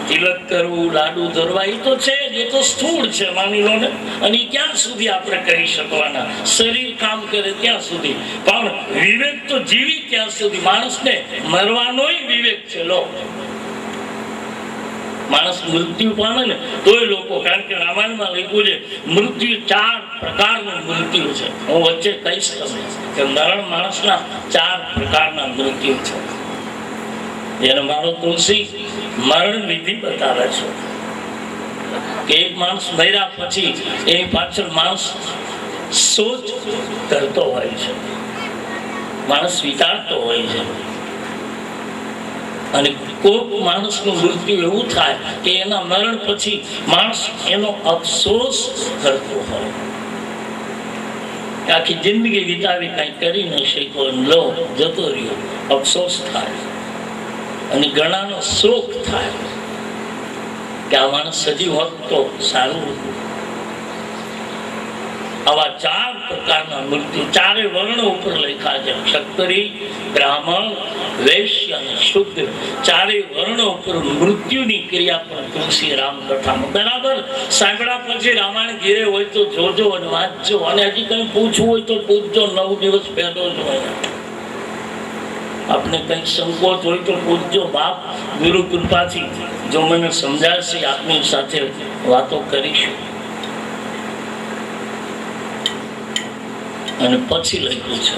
તિલક કરવું, લાડુ ધરવા, એ તો છે જ, એ તો સ્થૂળ છે માની લો ને. અને ક્યાં સુધી આપણે કરી શકવાના? શરીર કામ કરે ત્યાં સુધી. પણ વિવેક તો જીવી ત્યાં સુધી. માણસને મરવાનોય વિવેક છે. લો, માણસ મૃત્યુ પામે ને તોય લોકો, કારણ કે રામાયણમાં લખ્યું છે મૃત્યુ 4 પ્રકારનું મૃત્યુ છે. હું વચ્ચે કહીશ તમને કે મરણ માણસના 4 પ્રકારના મૃત્યુ છે. જેને મારો તુલસી મરણ વિધિ બતાવે છે કે એક માણસ મર્યા પછી એની પાછળ માણસ સોચ કરતો હોય છે, માણસ વિચારતો હોય છે. અને કોઈક માણસનું મૃત્યુ એવું થાય કે એના મરણ પછી માણસ એનો અફસોસ કરતો હોય. આખી જિંદગી વિતાવી કઈ કરી ન શક્યો, લો જતો રહ્યો, અફસોસ થાય. અને ઘણાનો શોક થાય કે આ માણસ સજીવ હોત તો સારું હતું. આવા 4 પ્રકારના મૃત્યુ 4 વર્ણો ઉપર લખ્યા છે. ક્ષત્રિય, બ્રાહ્મણ, વૈશ્ય અને શુદ્ર. 4 વર્ણો ઉપર મૃત્યુની ક્રિયા પણ તુલસી રામ કથામાં બરાબર સાંભળ્યા. પછી રામાયણ ઘેરે હોય તો જોજો અને વાંચજો. અને હજી કઈ પૂછવું હોય તો પૂછજો. 9 દિવસ પહેલો જ હોય. આપણે કઈ સંકોચ હોય તો પૂછજો. બાપ ગુરુ કૃપાથી જો મને સમજાશે આપની સાથે વાતો કરીશું. અને પછી લખ્યું છે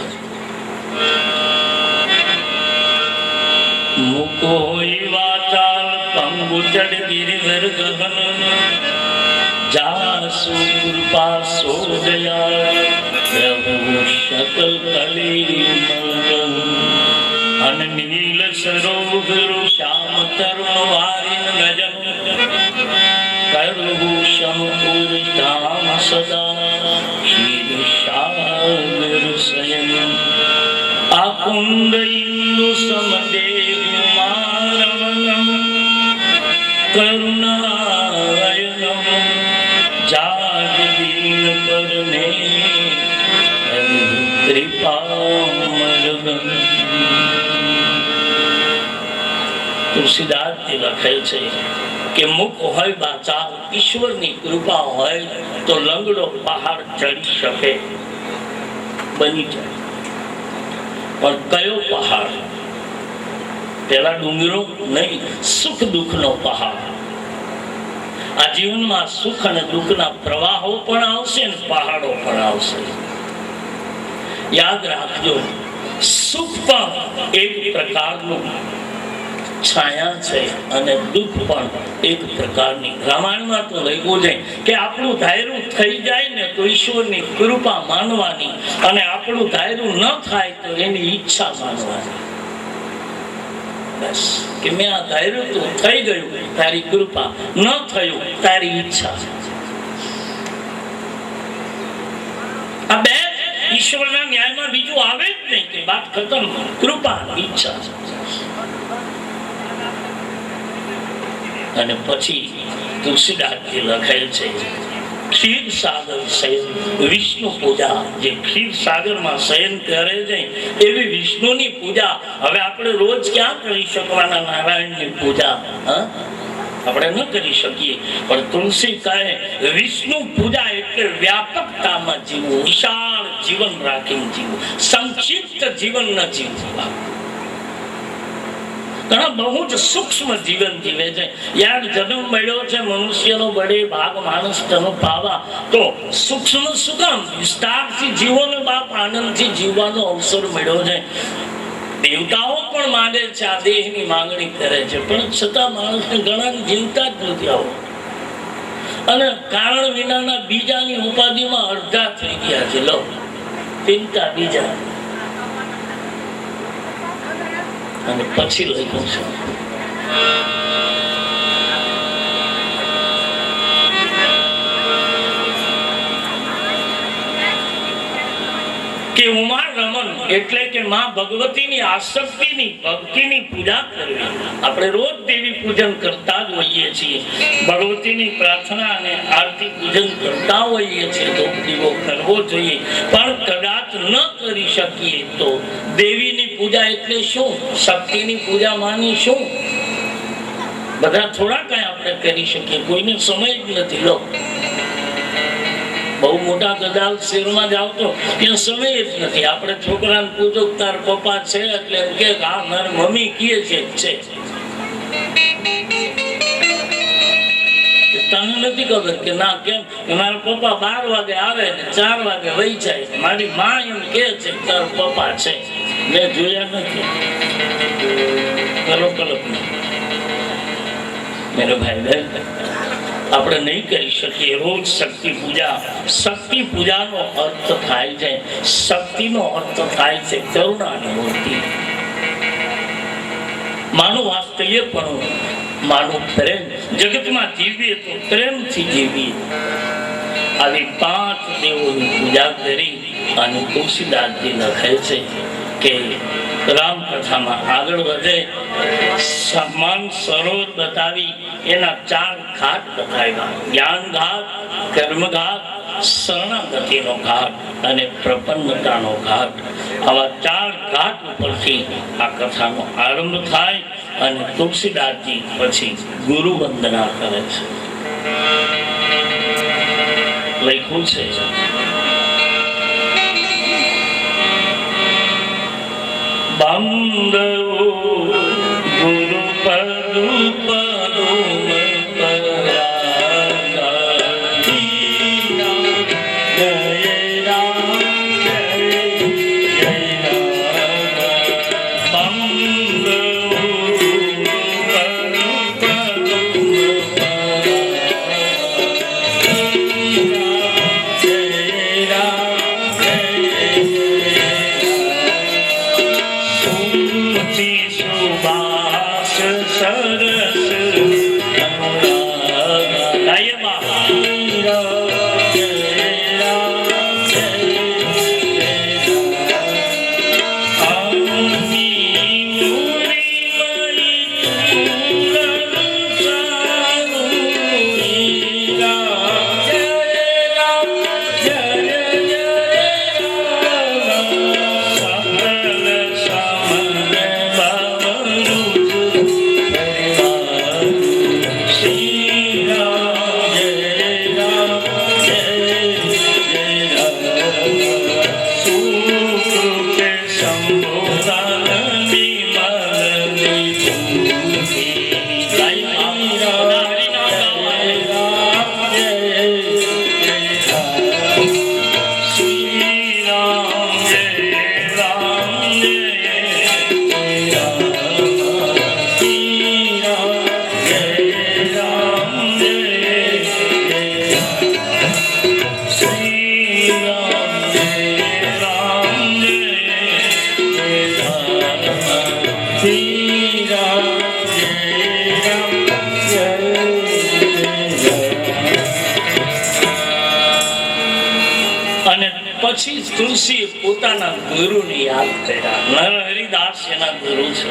મુકો વાચાલ પંગુ ચડ ગિરિવર ગગન જાસુ કૃપા સો દયા પ્રભુ શકલ કલી અન નીલ સરોવર શ્યામ તરુણ વારિન નજન કરહુ શંકુર ધામ સદા ક્ષીર સાગર સયન આકુંદ ઇન્દુ સમદેવ મારવનમ કરુણાયનમ જાગ દીન પરમે કૃપામરગમ. તુલસીદાસજી લખે છે કે મુખ હોય બાચાલ, ઈશ્વરની કૃપા હોય તો લંગડો પહાડ ચડી શકે, બની જાય. પણ કયો પહાડ? પેલા ડુંગરો નહીં, સુખ દુઃખનો પહાડ. આ જીવનમાં સુખ અને દુઃખના પ્રવાહો પણ આવશે ને પહાડો પણ આવશે. યાદ રાખજો, સુખ પણ એક પ્રકારનું છાયા છે અને દુઃખ પણ એક પ્રકારની. રામાયણમાં તો લખ્યું છે કે આપણું ધાયરું થઈ જાય ને તો ઈશ્વરની કૃપા માનવાની, અને આપણું ધાયરું ન થાય તો એની ઈચ્છા માનવાની. બસ કે મેં આ ધાયરું તો થઈ ગયું, તારી કૃપા, ન થયું તારી ઈચ્છા. આ બે ઈશ્વરના ન્યાયમાં બીજું આવે જ નહીં કે વાત ખતમ. કૃપા, ઈચ્છા. અને પછી તુલસીદાસજી લખેલ છે ક્ષીર સાગર શયન, વિષ્ણુ પૂજા. જે ક્ષીર સાગરમાં શયન કરે છે એવી વિષ્ણુની પૂજા હવે આપણે રોજ ક્યાં કરી શકવાના? નારાયણની પૂજા આપણે ન કરી શકીએ, પણ તુલસી કહે વિષ્ણુ પૂજા એટલે વ્યાપકતામાં જીવવું, વિશાળ જીવન રાખીને જીવવું, સંક્ષિપ્ત જીવન ન જીવવું. ઘણા બહુ જ સૂક્ષ્મ જીવન જીવે છે. યાર, જન્મ મળ્યો છે મનુષ્યનો બળે ભાગ માણસ તનો પાવા, તો સૂક્ષ્મ શું કામ? વિસ્તારથી જીવો ને બાપ, આનંદથી જીવવાનો અવસર મળ્યો છે. દેવતાઓ પણ માંગે છે, આ દેહની માંગણી કરે છે, પણ છતાં માણસને ઘણાની ચિંતા જ નથી આવો. અને કારણ વિનાના બીજાની ઉપાધિમાં અડધા થઈ ગયા છે. લો, ટીંકા બીજા અને પછી લખ્યું છે કે ઉમા રમન એટલે કે માં ભગવતીની આસક્તિની ભક્તિની પૂજા કરવી. આપણે રોજ દેવી પૂજન કરતા જ હોઈએ છીએ, ભગવતીની પ્રાર્થના અને આરતી પૂજન કરતા હોઈએ છીએ, તો દીવો કરવો જોઈએ. પણ કદાચ ન કરી શકીએ તો દેવીની પૂજા એટલે શું, શક્તિની પૂજા માની શું? બધા થોડા કઈ આપણે કરી શકીએ, કોઈને સમય જ નથી. લો બહુ મોટા ગદાલ શહેરમાં જાવ તો ત્યાં સમય જ નથી. આપણે છોકરાને પૂછો તાર પપ્પા છે એટલે એમ કે હા મારી મમ્મી કહે છે. તને નથી ખબર કે ના કેમ મારા પપ્પા 12 વાગે આવે ને 4 વાગે વહી જાય. મારી માં એમ કે છે તાર પપ્પા છે, મેં જોયા નથી. કરો કલ્પના મેરો ભાઈ બહેન, આપણે નહીં કરી શકીએ રોજ શક્તિ પૂજા. શક્તિ પૂજાનો અર્થ થાય છે, શક્તિનો અર્થ થાય છે કરુણાની મૂર્તિ, માનું વાસ્તવ્યપણું, માનું પ્રેમ. જગતમાં જીવીએ તો પ્રેમથી જીવીએ. આવી 5 દેવોની પૂજા કરી અને તુલસીદાસજી લખે છે કે રામકથામાં આગળ વધે, સમાન સરોવર બતાવી એના 4 ઘાટ બતાવ્યા: જ્ઞાન ઘાટ, કર્મ ઘાટ, શરણાગતિનો ઘાટ અને પ્રપન્નતાનો ઘાટ. આવા 4 ઘાટ ઉપરથી આ કથાનો આરંભ થાય અને તુલસીદાસજી પછી ગુરુ વંદના કરે છે. લખ્યું છે બંદો ગુરુ પદુ પદુમ પછી તુલસી પોતાના ગુરુની યાદ કર્યા. નરહરિદાસ એના ગુરુ છે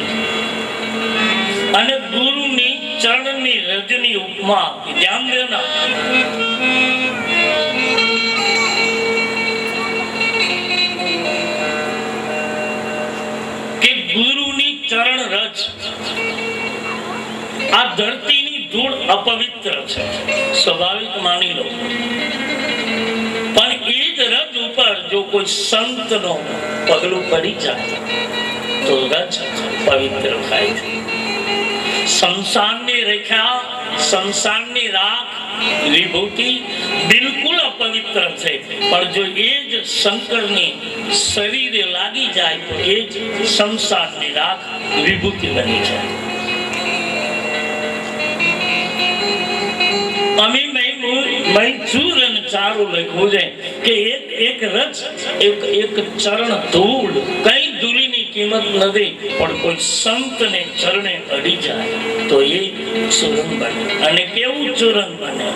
અને ગુરુની ચરણની રજની ઉપમા આપી. ધ્યાન દેના, કે ગુરુની ચરણ રજ, આ ધરતીની ધૂળ અપવિત્ર છે, સ્વાભાવિક માની લો. પણ એ જ રજ ઉપર જો કોઈ સંતનો પગલું પડી જાય તો રજ પવિત્ર થાય છે. સંસારની રેખા, સંસારની રાખ, વિભૂતિ બિલકુલ અપવિત્ર છે, પણ જો એ જ શંકરની શરીરે લાગી જાય તો એ જ સંસારની રાખ વિભૂતિ બની જાય. અમી મૈ ચૂરન સારું લખ્યું છે કે એક રચ એક ચરણ ધૂળ, કઈ ધૂળની કિંમત નથી, પણ કોઈ સંતને ચરણે અડી જાય તો એ ચૂરણ બને. અને કેવું ચૂરણ બને?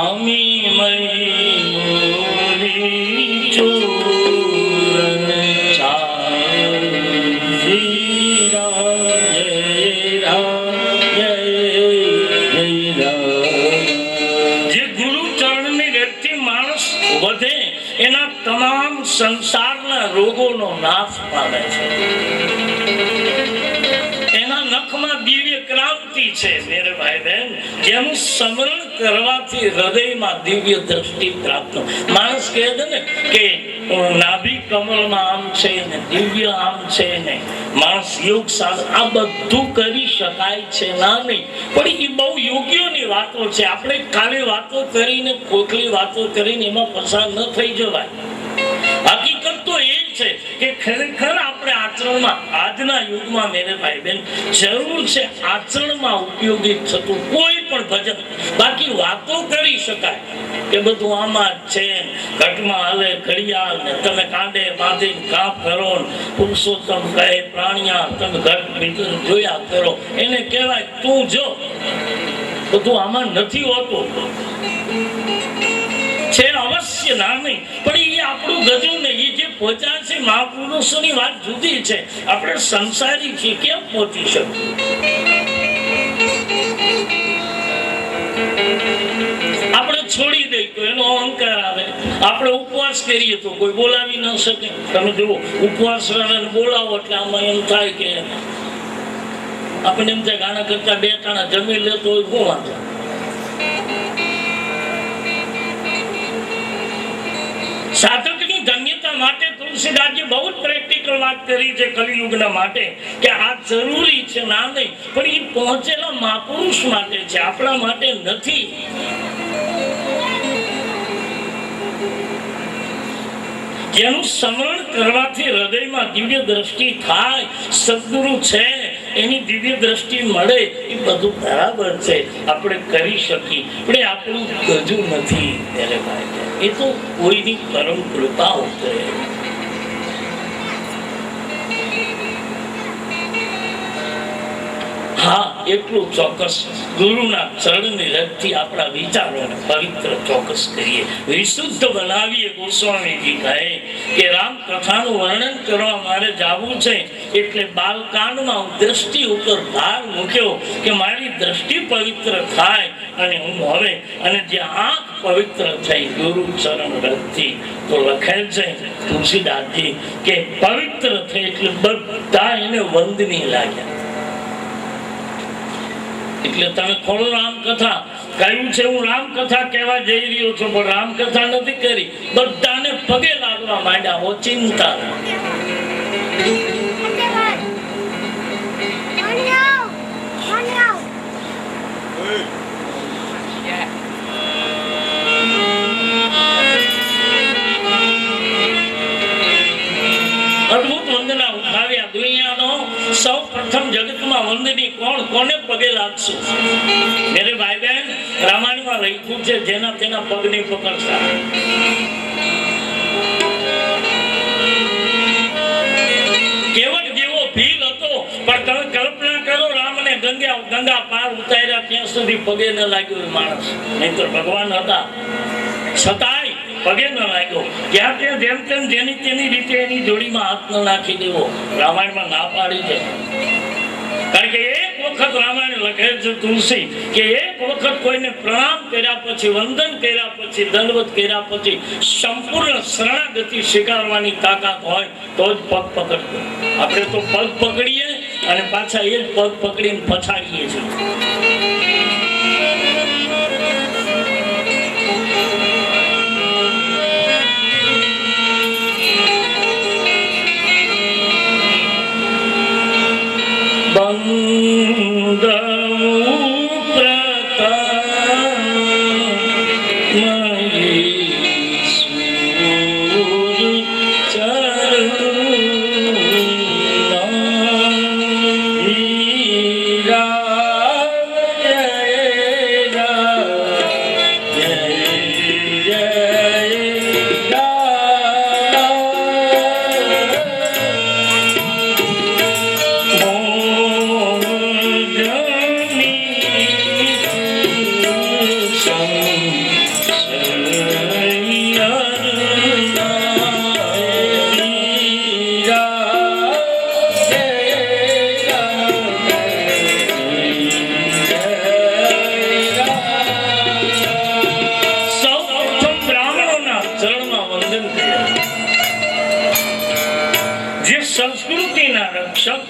અમી મયુરી ચૂરણ એના તમામ સંસારના રોગોનો નાશ પામે છે. એના નખમાં દિવ્ય ક્રાંતિ છે મેરે ભાઈ બહેન, જેનું સ્મરણ કરવાથી હૃદયમાં દિવ્ય દ્રષ્ટિ પ્રાપ્ત. માણસ કહે છે ને કે નાભી કમળમાં આમ છે ને દિવ્ય આમ છે ને માણસ યોગ સાધન આ બધું કરી શકાય છે ના નહીં, પણ એ બહુ યોગ્યોની વાતો છે. આપણે ખાલી વાતો કરીને ખોખલી વાતો કરીને એમાં પસાર ન થઈ જવાય. હકીકત તો એ છે કે ખરેખર આપણે આચરણમાં આજના યુગમાં મેરે ભાઈ બેન જરૂર છે આચરણમાં ઉપયોગી થતું કોઈ પણ ભજન. બાકી વાતો કરી શકાય કે બધું આમાં જ છે, ઘટમાં હાલે ઘડિયાળ ને તમે કાંડે બાંધીને કામ કરો, પુરુષોત્તમ કહે પ્રાણિયા તમે ઘટ ભીતર જોયા કરો, એને કહેવાય તું જો. બધું આમાં નથી હોતું છે અવશ્ય ના નહીં, પણ એ આપણું ગજું નહીં. એ જે પહોંચ્યા છે મહાપુરુષોની વાત જુદી છે. આપણે સંસારી છીએ, કેમ પહોંચી શકીએ? આપણે છોડી દઈએ તો એનો અહંકાર આવે. આપણે ઉપવાસ કરીએ તો કોઈ બોલાવી ન શકે. તમે જુઓ ઉપવાસ વાળાને બોલાવો એટલે આમાં એમ થાય કે આપણને એમ થાય આના કરતા બે ટાણા જમી લેતો હોય શું વાંધો. સાધકની ધન્યતા માટે તુલસીદાસજી બહુ જ પ્રેક્ટિકલ વાત કરી છે કલિયુગના માટે કે આ જરૂરી છે ના નહીં, પણ એ પહોંચેલા મહાપુરુષ માટે છે, આપણા માટે નથી. જેનું સ્મરણ કરવાથી હૃદયમાં દિવ્ય દ્રષ્ટિ થાય, સદગુરુ છે એની દિવ્ય દ્રષ્ટિ મળે, એ બધું બરાબર છે, આપણે કરી શકીએ. પણ આપણું ગજું નથી ત્યારે ભાઈ, એ તો કોઈની પરમ કૃપા ઉતરે. હા, એટલું ચોક્કસ ગુરુના ચરણની રથથી આપણા વિચારોને પવિત્ર ચોક્કસ કરીએ, વિશુદ્ધ બનાવીએ. ગોસ્વામીજી કહે કે રામ કથાનું વર્ણન કરવા મારે જાવું છે એટલે બાલકાંડમાં હું દ્રષ્ટિ ઉપર ભાર મૂક્યો કે મારી દ્રષ્ટિ પવિત્ર થાય. અને હું હવે અને જે આંખ પવિત્ર થઈ ગુરુ ચરણ રથથી, તો લખેલ છે તુલસીદાસજી કે પવિત્ર થઈ એટલે બધા એને વંદની લાગ્યા. એટલે તમે ખોલો રામકથા, કહ્યું છે હું રામકથા કહેવા જઈ રહ્યો છું, પણ રામકથા નથી કરી, બધાને પગે લાગવા માંડ્યા. હો ચિંતા અદભુત વંદના ઉઠાવ્યા. દુનિયાનો સૌ પ્રથમ જગતમાં વંદની કોણ, કોને પગે લાગશું? મેરે ભાઈ બહેન રામાયણમાં લખ્યું છે જેના તેના પગ નહીં પકડતા. કેવળ જેવો ભીલ હતો, પણ તમે કલ્પના કરો રામને ગંગા પાર ઉતાર્યા ત્યાં સુધી પગે ન લાગ્યો માણસ, નહીં તો ભગવાન હતા છતાંય પગે ન લાગ્યો. ત્યાં ત્યાં જેમ તેમ જેની તેની રીતે એની જોડીમાં હાથ ન નાખી દેવો, રામાયણમાં ના પાડી છે. કારણ કે એક વખત રામાયણ લખે છે તુલસી કે એક વખત કોઈને પ્રણામ કર્યા પછી, વંદન કર્યા પછી, દંડવત કર્યા પછી સંપૂર્ણ શરણાગતિ સ્વીકારવાની તાકાત હોય તો જ પગ પકડતો. આપણે તો પગ પકડીએ અને પાછા એ જ પગ પકડીને પછાડીએ છીએ.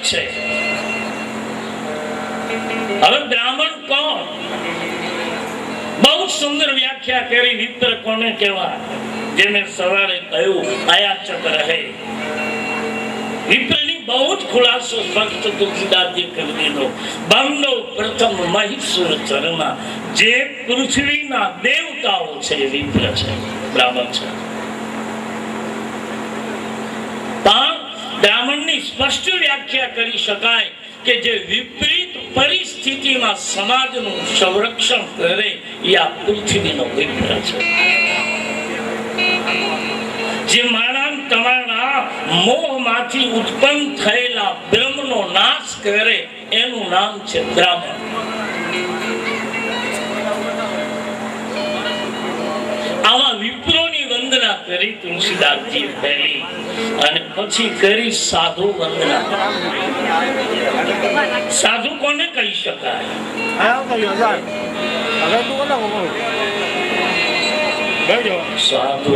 છે. હવે બ્રાહ્મણ કોણ? બહુ સુંદર વ્યાખ્યા કરી. વિપ્ર કોને કહેવાય? જે મેં સવારે કહ્યું, આયાચક રહે. વિપ્રની બહુ જ ખુલાસો સ્પષ્ટ તુલસીદાસજી કરી દીધો. બંધો પ્રથમ મહિષુર ચરણા. જે પૃથ્વીના દેવતાઓ છે વિપ્ર છે, બ્રાહ્મણ છે. પણ બ્રાહ્મણની સ્પષ્ટ વ્યાખ્યા કરી શકાય કે જે વિપરીત પરિસ્થિતિમાં સમાજનું સંરક્ષણ કરે એ આ પૃથ્વીનો વિપ્ર છે. જે માણસ તમારા મોહમાંથી ઉત્પન્ન થયેલા બ્રહ્મનો નાશ કરે એનું નામ છે બ્રાહ્મણ. આવા વિપ્રોની વંદના કરી તુલસીદાસજી પહેલી, અને પછી કરી સાધુ વંદના. સાધુ કોને કહી શકાય? સાધુ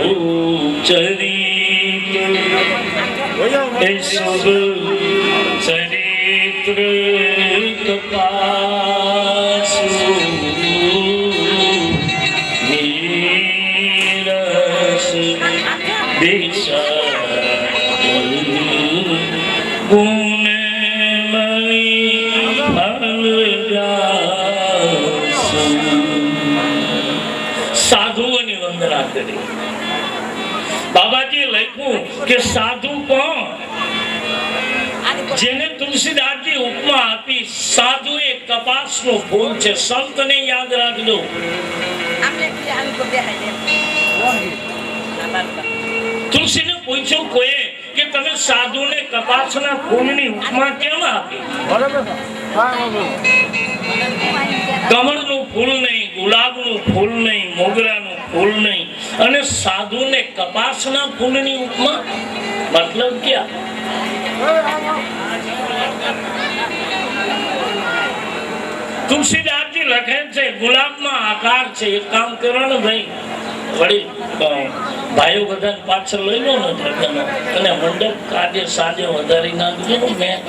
ચરિત્ર કપાસુ નીરસ સાધુઓની વંદના કરી. બાબાજી લખ્યું કે સાધુ કોણ? જેને તુલસીદાસજી ઉપમા આપી, સાધુ એ કપાસનું ફૂલ છે. સંતને યાદ રાખજો. તુલસીને પૂછ્યું કોઈ કે તમે સાધુને કપાસના ફૂલની ઉપમા કેમ આપી? કમળનું ફૂલ નહીં, ગુલાબનું ફૂલ નહીં, મોગરાનું ફૂલ નહીં, અને સાધુને કપાસના ફૂલની ઉપમા. મતલબ ક્યાં? તુલસીદાસજી લખે છે ગુલાબમાં આકાર છે. એક કામ કરો ને ભાઈ, વળી ભાઈઓ બધા પાછળ લઈ લો ને લગ્નનો, અને મંડપ આજે સાંજે વધારી નાખજો. મેં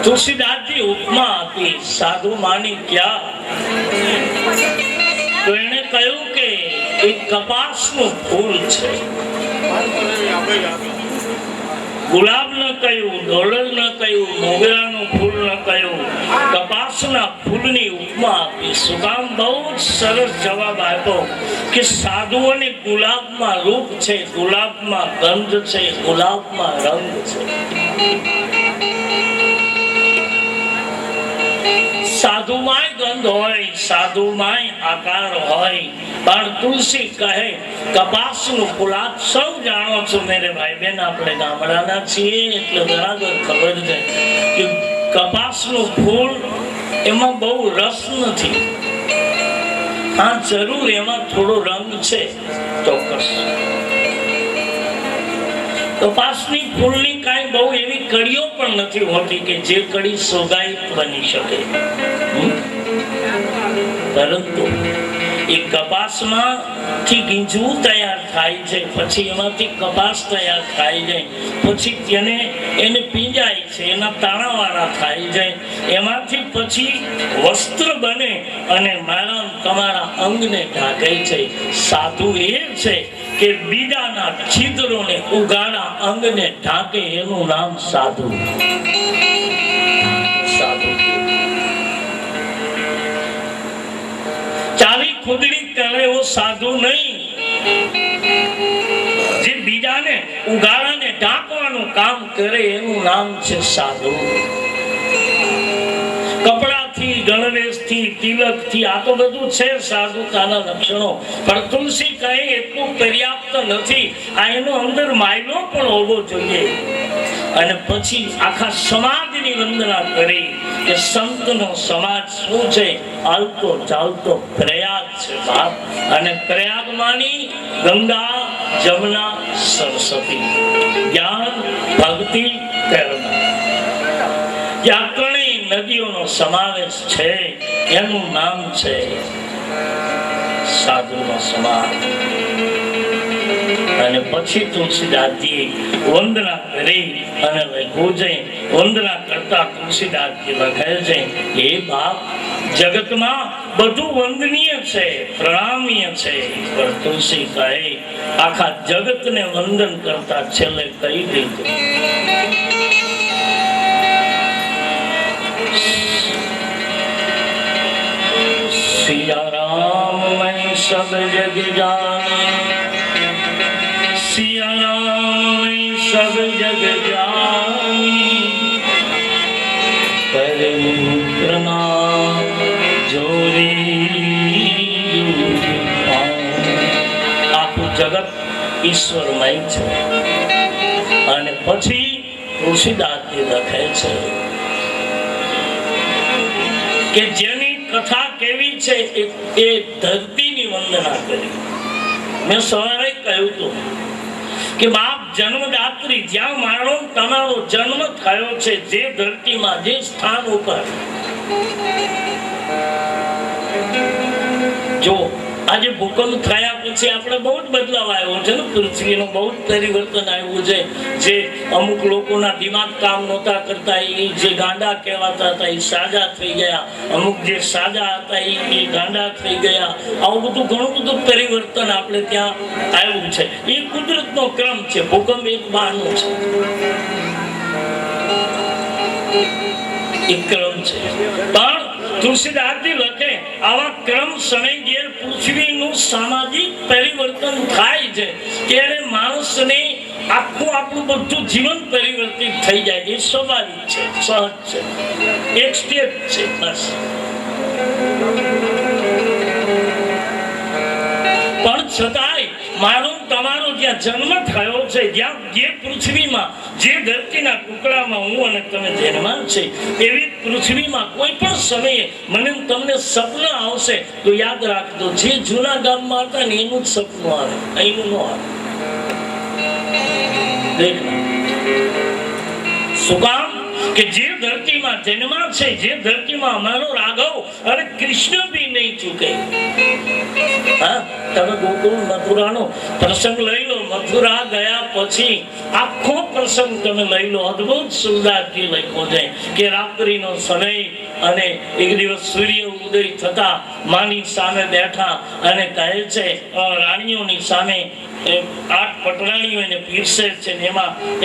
તુલસીદાસજી ઉપમા આપી. સાધુ માની ક્યાં? તો એને કહ્યું કે એક કપાસનું ફૂલ છે. ગુલાબ ન કહ્યું, ડોલર ન કહ્યું, મોગરાનું ફૂલ ન કહ્યું, કપાસના ફૂલની ઉપમા આપી. સુકામ બહુ જ સરસ જવાબ આપ્યો કે સાધુઓને ગુલાબમાં રૂપ છે, ગુલાબમાં ગંધ છે, ગુલાબમાં રંગ છે. સાધુમાંય ગંધ હોય, સાધુમાંય આકાર હોય, પણ તુલસી કહે કપાસનું ફૂલ. આપ સૌ જાણો છો મેરે ભાઈ બહેન, આપણે ગામડાના છીએ એટલે બરાબર ખબર છે કે કપાસનું ફૂલ એમાં બહુ રસ નથી. હા, જરૂર એમાં થોડો રંગ છે ચોક્કસ. કપાસની ફૂલની કાંઈ બહુ એવી કડીઓ પણ નથી હોતી કે જે કડી સોગાઈ બની શકે. પરંતુ એ કપાસમાંથી ગીંજવું તૈયાર થાય છે, પછી એમાંથી કપાસ તૈયાર થાય છે, પછી એને પીંજાય છે, એના તાણાવાળા થાય છે, એમાંથી પછી વસ્ત્ર બને અને મારા તમારા અંગને ઢાંકે છે. સાધુ એ છે કે બીજાના છિદ્રોને ઉગાડા અંગને ઢાંકે, એનું નામ સાધુ. સાધુ ચાલી ખુદડી કરે એવો સાધુ નહીં. જે બીજાને ઉગાડાને ઢાંકવાનું કામ કરે એનું નામ છે સાધુ. કપડાથી, ગણવેશથી, તિલકથી, આ તો બધું છે સાધુતાના લક્ષણો. પણ તુલસી કહે એટલું પર્યાપ્ત નથી. આ એનો અંદર માયલો પણ હોવો જોઈએ. અને પછી આખા સમાજની વંદના કરી કે સંતનો સમાજ શું છે? હાલતો ચાલતો પ્રયાગ છે બાપ. અને પ્રયાગમાંની ગંગા, જમુના, સરસ્વતી, જ્ઞાન, ભક્તિ, કરુણા, આ ત્રણેય નદીઓનો સમાવેશ છે. એનું નામ છે સાધુનો સમાજ. અને પછી તુલસીદાસજી વંદના કરી અને લખ્યું છે, વંદના કરતા તુલસીદાસજી લખે છે, હે બાપ, જગતમાં બધું વંદનીય છે, પ્રણામીય છે, પણ તુલસી કહે આખા જગતને વંદન કરતા છેલ્લે કહી દીધું, સિયા રામ મેં સબ જગ જાને, सिया राम सब जग जानी, करूं प्रणाम जोरी. આખું જગત ઈશ્વરમય છે. અને પછી તુલસીદાસજી લખે છે કે જેની કથા કેવી છે એ ધરતીની વંદના કરી. મેં સવારે કહ્યું હતું કે બાપ જન્મદાત્રી, જ્યાં મારો તમારો જન્મ થયો છે, જે ધરતીમાં, જે સ્થાન ઉપર, જો આજે ભૂકંપ થયા પછી આપણે બહુ જ બદલાવ આવ્યો છે ને, પૃથ્વીનું બહુ જ પરિવર્તન આવ્યું છે. જે અમુક લોકોના દિમાગ કામ નહોતા કરતા, એ જે ગાંડા કહેવાતા હતા એ સાજા થઈ ગયા, અમુક જે સાજા હતા એ ગાંડા થઈ ગયા. આવું બધું ઘણું બધું પરિવર્તન આપણે ત્યાં આવ્યું છે. એ કુદરતનો ક્રમ છે. ભૂકંપ એક બહાનું છે, એક ક્રમ છે. પણ તુલસીદાસજી લખે આવા ક્રમ સમય ઘેર પૃથ્વીનું સામાજિક પરિવર્તન થાય છે ત્યારે માણસને આખું આપણું બધું જીવન પરિવર્તિત થઈ જાય. એ સ્વાભાવિક છે, સહજ છે, એક સ્ટેપ છે બસ. પણ છતાંય મારો તમારો જ્યાં જન્મ થયો છે, જ્યાં જે પૃથ્વીમાં, જે ધરતીના ટુકડામાં હું અને તમે જન્મા છે, એવી પૃથ્વીમાં કોઈ પણ સમયે મને તમને સપનું આવશે તો યાદ રાખજો, જે જૂના ગામમાં હતા ને એનું જ સપનું આવે, અહીંનું ન આવે. શું કામ? કે જે ધરતીમાં જન્મા છે, જે ધરતીમાં અમારો રાઘવ અને કૃષ્ણ બી નહીં ચૂકે. હા, તમે ગોકુળ મથુરાનો પ્રસંગ લઈ લો. મથુરા ગયા પછી આખો પ્રસંગ તમે લઈ લો. અદભુત સુરદાસજી લખ્યો છે કે રાત્રિનો સમય અને એક દિવસ સૂર્ય ઉદય થતા માની સામે બેઠા અને કહે છે, રાણીઓની સામે 8 પટરાણીઓ એને પીરસે છે.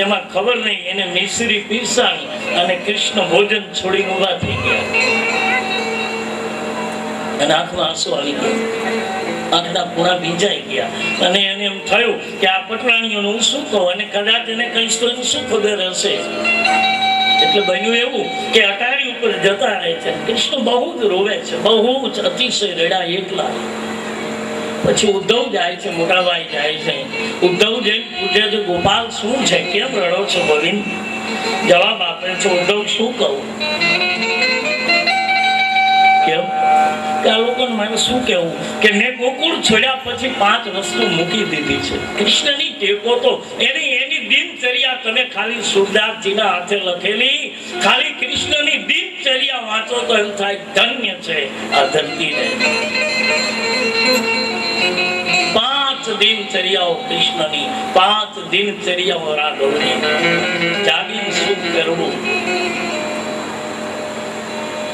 એમાં ખબર નહીં એને મિશ્રી પીરસાણી અને કૃષ્ણ ભોજન છોડીને ઉભા થઈ ગયા અને આંખમાં આંસુ આવી ગયા, આંખના પૂણા ભીંજાઈ ગયા. અને એને એમ થયું કે આ પટરાણીઓનું હું શું કહું, અને કદાચ એને કહીશ તો એને શું ખબર હશે. એટલે બન્યું એવું કે અટારી ઉપર જતા રહે છે. કૃષ્ણ બહુ જ રોવે છે, બહુ જ અતિશય રડ્યા એકલા. પછી ઉદ્ધવ જાય છે, મોટાભાઈ જાય છે. ઉદ્ધવ જઈને પૂછે છે, ગોપાલ શું છે, કેમ રડો છો ગોવિંદ? જવાબ આપે છે, ઉદ્ધવ શું કહું? કેમ? કે આ લોકોને મને શું કેવું કે મેં ગોકુળ છોડ્યા પછી 5 વસ્તુ મૂકી દીધી છે. કૃષ્ણની ટેકો તો એની દિનચર્યા તમે ખાલી સુરદાસજીના હાથે લખેલી ખાલી કૃષ્ણની દિનચર્યા વાંચો તો એમ થાય ધન્ય છે આ ધરતીને. 5 દિનચર્યાઓ કૃષ્ણની, 5 દિનચર્યાઓ રાઘવની. જાગીને શું કરવું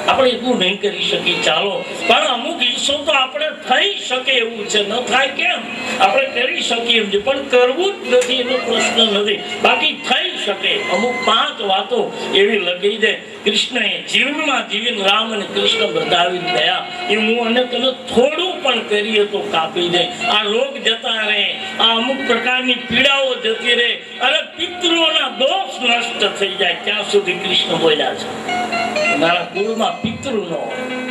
આપણે એટલું નહીં કરી શકીએ, ચાલો, પણ અમુક ઈચ્છો તો આપણે થઈ શકે એવું છે. ન થાય કેમ? આપણે કરી શકીએ એમ છે, પણ કરવું જ નથી એનો પ્રશ્ન નથી. બાકી થઈ શકે. અમુક 5 વાતો એવી લખી છે કૃષ્ણએ જીવનમાં જીવીને રામ અને કૃષ્ણ બતાવી ગયા. એ હું અને તમે થોડું પણ કરીએ તો કાપી દે. આ રોગ જતા રહે, આ અમુક પ્રકારની પીડાઓ જતી રહે, અને પિતૃઓના દોષ નષ્ટ થઈ જાય. ત્યાં સુધી કૃષ્ણ બોલ્યા છે મારા કુળમાં પિતૃ ન હોય.